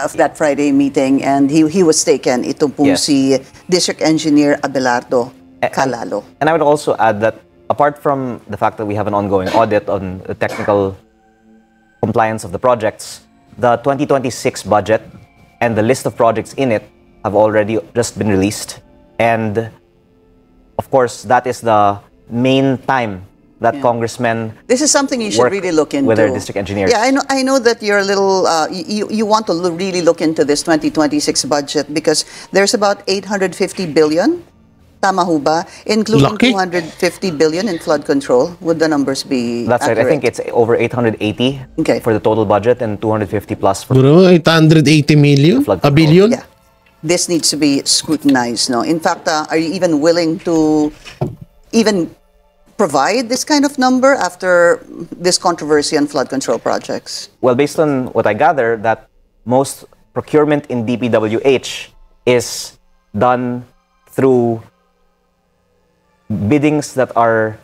meeting, and he was taken. Ito pong si District Engineer Abelardo Calalo. And I would also add that apart from the fact that we have an ongoing audit on the technical compliance of the projects, the 2026 budget and the list of projects in it have already just been released. And of course, that is the main time that congressmen This is something you should work really look into with their district engineers. Yeah, I know that you're a little you want to really look into this 2026 budget because there's about 850 billion. Tama ho ba? Including Laki. 250 billion in flood control. Would the numbers be That's accurate? right. I think it's over 880 for the total budget and 250 plus for Bro, 880 million? A billion? Yeah. This needs to be scrutinized, no? In fact, are you even willing to even provide this kind of number after this controversy on flood control projects? Well, based on what I gather, that most procurement in DPWH is done through biddings that are,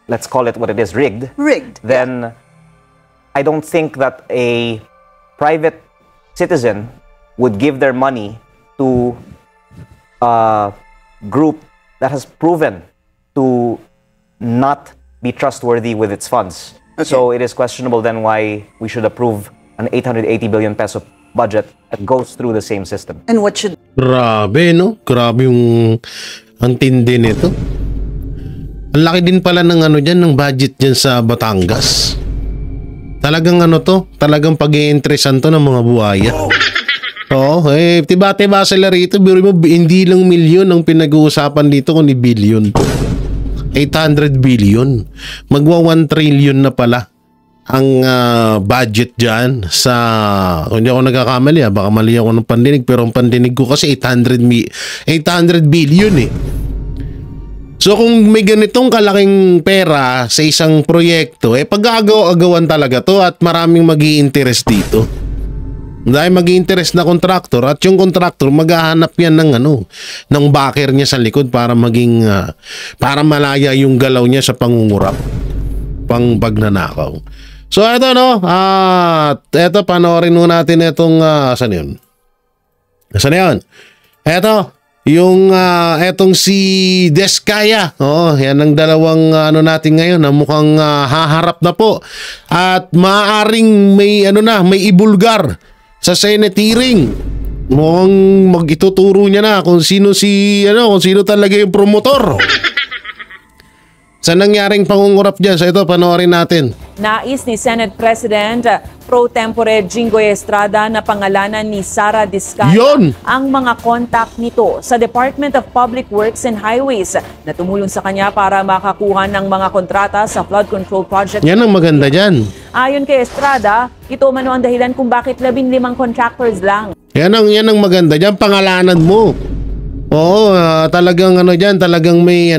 let's call it what it is, rigged. Rigged. Then I don't think that a private citizen would give their money to a group that has proven to not be trustworthy with its funds. So it is questionable then why we should approve an 880 billion peso budget that goes through the same system. And what should... Grabe, no? Grabe yung ang tindi nito. Ang laki din pala ng ano dyan, ng budget dyan sa Batangas. Talagang ano to? Talagang pag-i-interesan to ng mga buhaya. Oo, tiba-tiba sila rito. Biro mo, hindi lang milyon ang pinag-uusapan dito kundi billion. 800 billion. Magwa 1 trillion na pala budget dyan sa, kung hindi ako nagkakamali, baka mali ako ng pandinig, pero ang pandinig ko kasi 800 billion eh. So kung may ganitong kalaking pera sa isang proyekto, pag-aagaw-agawan talaga to at maraming magi-interest dito. Dahil magi-interest na kontraktor at yung kontraktor maghahanap yan ng backer niya sa likod para maging para malaya yung galaw niya sa pangungurap, pang pagnanakaw. So eto eto panoorin mo natin itong saan yun? Saan yun? Eto yung etong si Deskaya. Yan ang dalawang natin ngayon na mukhang haharap na po. At maaaring may may ibulgar sa Senate hearing. Mukhang magituturo niya na kung sino kung sino talaga yung promotor. Sa nangyaring pangungurap dyan. So ito, panoorin natin. Nais ni Senate President Pro Tempore Jinggoy Estrada na pangalanan ni Sara Diskaya ang mga contact nito sa Department of Public Works and Highways na tumulong sa kanya para makakuha ng mga kontrata sa flood control project. Yan ang maganda dyan. Ayon kay Estrada, ito man ang dahilan kung bakit 15 contractors lang. Yan ang maganda dyan, pangalanan mo. Oo, talagang dyan, talagang may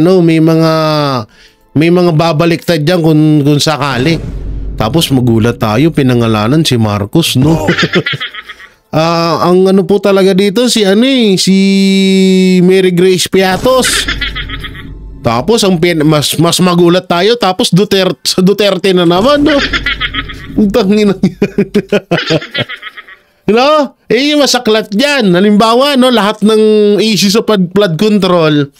mga babaliktad dyan kung sakali. Tapos magulat tayo, pinangalanan si Marcos, no? Ang po talaga dito si Mary Grace Piatos. Tapos mas magulat tayo, tapos Duterte na naman, no? Utangin na. Yung masaklat dyan. Halimbawa, lahat ng issue sa flood control,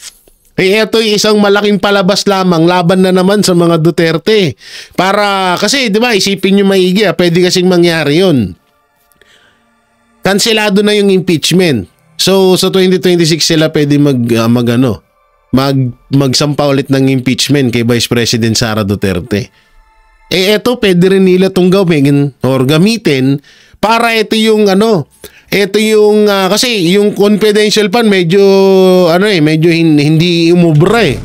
ito yung isang malaking palabas lamang laban na naman sa mga Duterte. Kasi, di ba, isipin nyo maigi, pwede kasing mangyari yun. Kanselado na yung impeachment. So, sa 2026 sila pwede magsampa ulit ng impeachment kay Vice President Sara Duterte. Ito, pwede rin nila itong gawin or gamitin para ito yung kasi yung confidential fund medyo hindi umubra eh.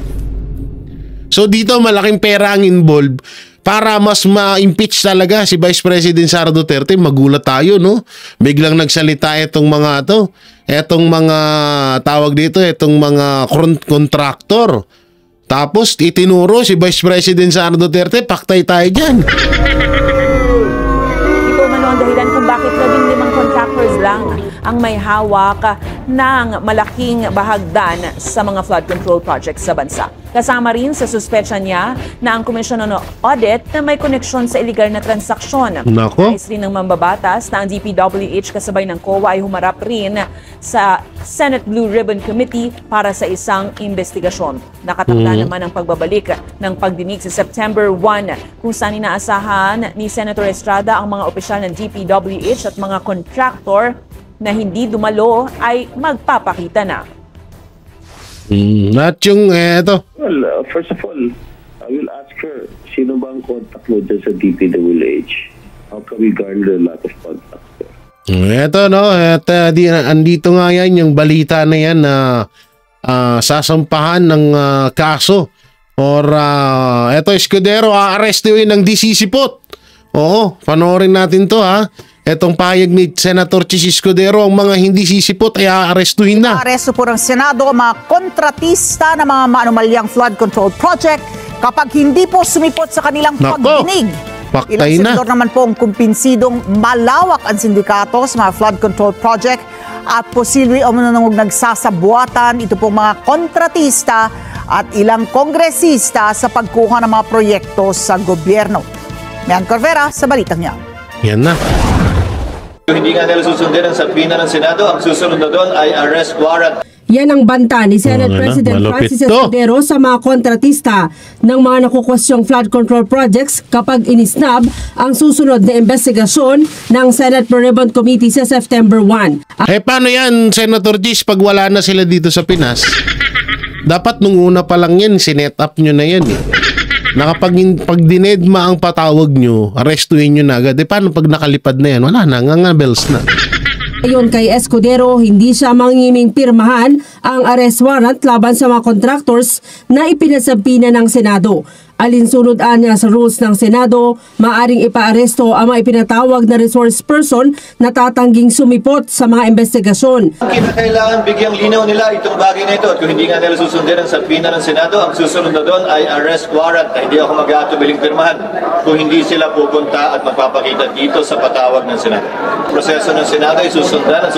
So dito malaking pera ang involved para mas ma-impeach talaga si Vice President Sara Duterte. Magulat tayo, no? Biglang nagsalita itong mga contractor. Tapos itinuro si Vice President Sara Duterte, paktay tayo dyan. Ito man ang dahilan kung bakit 15 contractors lang ang may hawak ng malaking bahagdan sa mga flood control projects sa bansa. Kasama rin sa suspetsya niya na ang Commission on Audit na may koneksyon sa illegal na transaksyon. Nais rin ng mambabatas na ang DPWH kasabay ng COA ay humarap rin sa Senate Blue Ribbon Committee para sa isang investigasyon. Nakatakda naman ang pagbabalik ng pagdinig sa September 1 kung saan inaasahan ni Senator Estrada ang mga opisyal ng DPWH at mga contractor na hindi dumalo ay magpapakita na. At yung eto. Well, first of all, I will ask her, sino ba ang contact mo dyan sa DPWH? How can we garner a lot of contacts there? Eto, no? Andito nga yan, yung balita na yan na sasampahan ng kaso. Or eto, Escudero, aarestuin ng DCCPOT. Oo, panoorin natin to, ha? Etong pahayag ni Senator Chis Escudero, ang mga hindi sisipot ay aarestuhin na. Aresto po ng Senado ang mga kontratista ng mga maanumalyang flood control project kapag hindi po sumipot sa kanilang pagdinig. Ilang senador naman po ang kumpinsidong malawak ang sindikato sa mga flood control project at posibleng umunong nagsasabuatan ito pong mga kontratista at ilang kongresista sa pagkuha ng mga proyekto sa gobyerno. Mian Corvera sa balitang niya. Yan na. Hindi nga nila susundin ang sabina ng Senado. Ang susunod na doon ay arrest warrant. Yan ang banta ni Senate President Francis Escudero sa mga kontratista ng mga nakukusyong flood control projects kapag inisnab ang susunod na investigasyon ng Senate Blue Ribbon Committee sa September 1. Paano yan, Senator Gis, pag wala na sila dito sa Pinas? Dapat nung una pa lang yan, sinet up nyo na yan eh. Pag dinedma ang patawag nyo, arrestuhin nyo na agad. Paano pag nakalipad na yan? Wala na, ngangabels na. Ayon kay Escudero, hindi siya mangingiming pirmahan ang arrest warrant laban sa mga contractors na ipinasampina ng Senado. Alinsunod niya sa rules ng Senado, maaring ipaaresto ang mga ipinatawag na resource person na tatangging sumipot sa mga investigasyon. Kinakailangan bigyang linaw nila itong bagay na ito at kung hindi nga nila susundin ang salpina ng Senado, ang susunod na doon ay arrest warrant na hindi ako mag-aatubiling pirmahan kung hindi sila pupunta at magpapakita dito sa patawag ng Senado. Proseso ng Senado ay susundan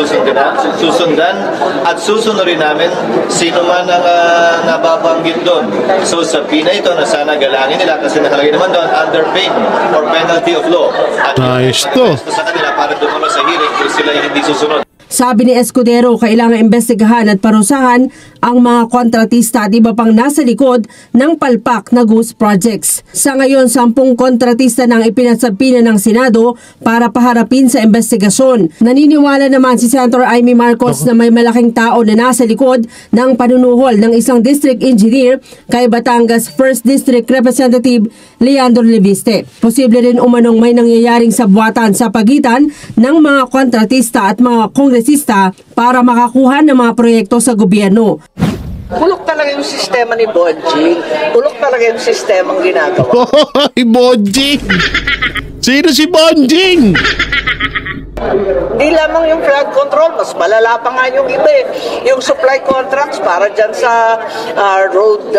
at susunurin namin sino man ang nababanggit doon. So salpina ito na sana galangin nila kasi nakalagay naman doon under pain or penalty of law. At ayos to. Sa kanila para dumalo sa hearing kung sila yung hindi susunod. Sabi ni Escudero, kailangan imbestigahan at parusahan ang mga kontratista at iba pang nasa likod ng palpak na ghost projects. Sa ngayon, 10 kontratista nang ipinasabina ng Senado para paharapin sa investigasyon. Naniniwala naman si Senator Amy Marcos na may malaking tao na nasa likod ng panunuhol ng isang district engineer kay Batangas 1st District Representative Leandro Leviste. Posible rin umanong may nangyayaring sabwatan sa pagitan ng mga kontratista at mga kongresista para makakuha ng mga proyekto sa gobyerno. Bulok talaga yung sistema ni Bonjing. Bulok talaga yung sistemang ginagawa. Hoy, Bonjing! Sino si Bonjing? Hindi lamang yung flood control, mas malala pa nga yung iba eh. Yung supply contracts para dyan sa road,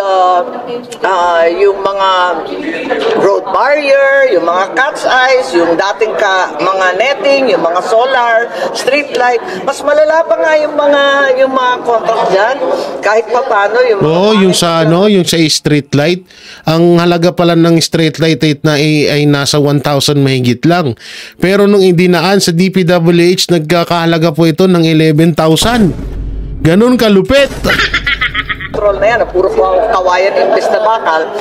yung mga road barrier, yung mga cat's eyes, yung dating mga netting, yung mga solar, street light, mas malala pa nga yung mga contract dyan. Kahit pa paano yung yung sa yung sa street light, ang halaga pala ng street light ay nasa 1,000 mahigit lang. Pero nung idinaan sa DPWH, nagkakahalaga po ito ng 11,000. Ganun kalupit. Control na yan, puro kawayan imbes na bakal,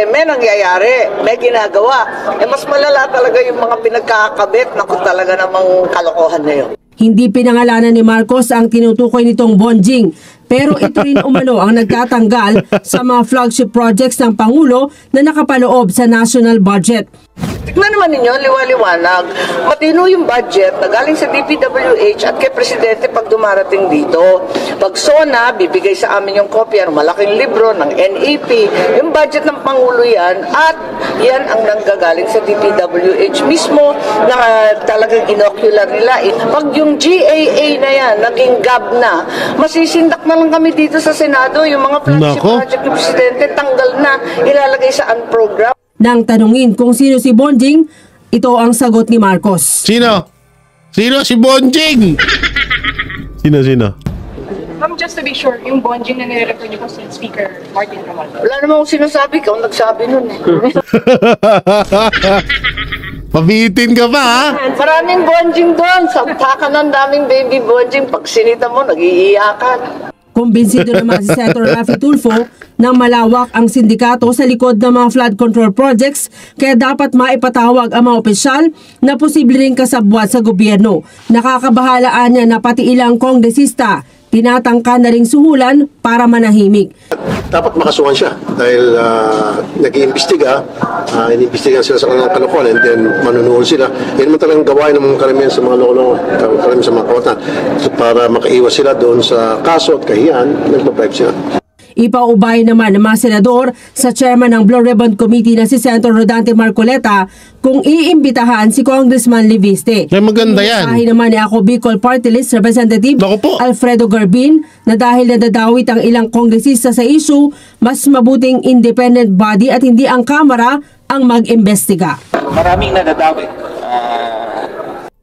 may nangyayari, may ginagawa. Mas malala talaga yung mga pinagkakabit na kung talaga namang kalokohan na yun. Hindi pinangalanan ni Marcos ang tinutukoy nitong Bonjing, pero ito rin umano ang nagtatanggal sa mga flagship projects ng Pangulo na nakapaloob sa national budget. Tignan naman ninyo, liwaliwanag. Matino yung budget na galing sa DPWH at kay Presidente pag dumarating dito. Pag SONA, bibigay sa amin yung kopya ng malaking libro ng NEP. Yung budget ng Pangulo yan at yan ang nanggagaling sa DPWH mismo na talagang inocular nila. Pag yung GAA na yan, naging GAB na, masisindak na lang kami dito sa Senado. Yung mga flagship project ng Presidente, tanggal na, ilalagay sa unprogram. Nang tanungin kung sino si Bonjing, ito ang sagot ni Marcos. Sino? Sino si Bonjing? Sino? Just to be sure, yung Bonjing na nire-refer niyo po si Speaker Martin Romualdez. Wala namang sinasabi ka, nagsabi nun eh. Pabitin ka pa, ha? Maraming Bonjing doon. Sabta ng daming baby Bonjing. Pag sinita mo, nag-iiyakan. Kumbinsido naman si Senator Raffy Tulfo na malawak ang sindikato sa likod ng mga flood control projects kaya dapat maipatawag ang mga opisyal na posible ring kasabwat sa gobyerno. Nakakabahalaan niya na pati ilang kongresista tinatangka na ring suhulan para manahimik. Dapat makasuhan siya dahil nag-iimbestiga, iniimbestigahan sila sa kanilang kalokohan and then manunuhol sila. Yan naman talagang gawain ng mga karamihan sa mga lolo, karamihan sa mga kawatan. So, para makaiwas sila doon sa kaso at kahiyan, nagpa-bribe sila. Ipaubay naman ng mga senador sa chairman ng Blue Ribbon Committee na si Senator Rodante Marcoleta kung iimbitahan si Congressman Leviste. Ay, maganda yan. Dahil naman ni ako Bicol Party List Representative Alfredo Garbin na dahil nadadawit ang ilang kongresista sa issue, mas mabuting independent body at hindi ang Kamara ang mag-imbestiga. Maraming nadadawit.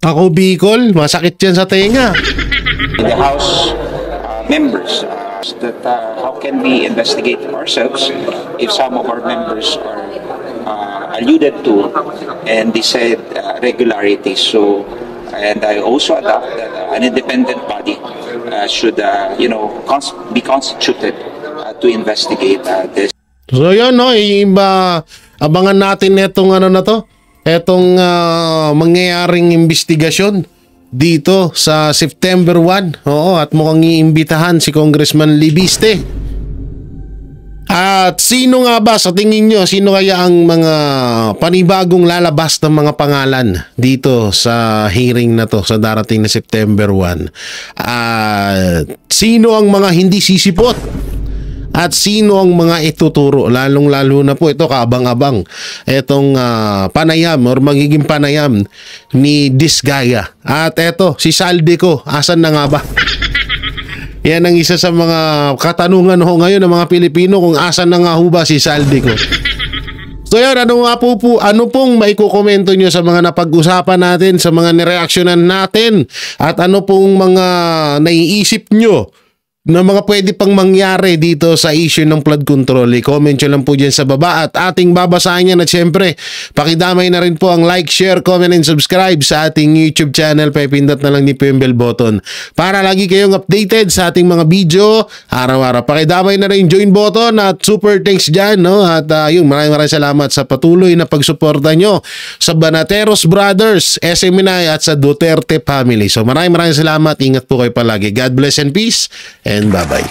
Ako Bicol, masakit yan sa tenga. The House members that how can we investigate ourselves if some of our members are alluded to and they said regularities. So, and I also adopt that an independent body should be constituted to investigate this. So yun, no, abangan natin itong etong mangyayaring investigasyon dito sa September 1. Oo, at mukhang iimbitahan si Congressman Leviste. At sino nga ba sa tingin nyo, sino kaya ang mga panibagong lalabas ng mga pangalan dito sa hearing na to sa darating na September 1? Sino ang mga hindi sisipot? at sino ang mga ituturo, lalong-lalo na po ito kaabang-abang itong panayam or magiging panayam ni Disgaya. At eto, si Saldico, asan na nga ba? Yan ang isa sa mga katanungan ho ngayon ng mga Pilipino, kung asan na nga ho ba si Saldico. So yun, ano pong maikukomento nyo sa mga napag-usapan natin, sa mga nireaksyonan natin, at ano pong mga naiisip nyo na mga pwede pang mangyari dito sa issue ng flood control? I-comment nyo lang po dyan sa baba at ating babasahin yan. At syempre, pakidamay na rin po ang like, share, comment, and subscribe sa ating YouTube channel. Pipindot na lang ni po yung bell button para lagi kayong updated sa ating mga video araw-araw. Pakidamay na rin join button at super thanks dyan, no? At maraming salamat sa patuloy na pagsuporta nyo sa Banateros Brothers, SMNI at sa Duterte family. So maraming salamat. Ingat po kayo palagi. God bless and peace. And bye-bye.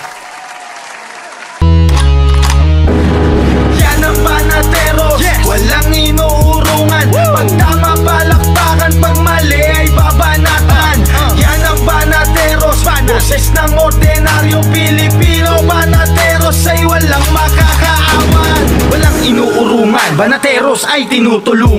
Yan ang Banateros, walang inuurungan. Pag tama palakpakan, pag mali ay babanatan. Yan ang Banateros, boses ng ordinaryong Pilipino. Banateros ay walang makakaawan, walang inuurungan. Banateros ay tinutulungan.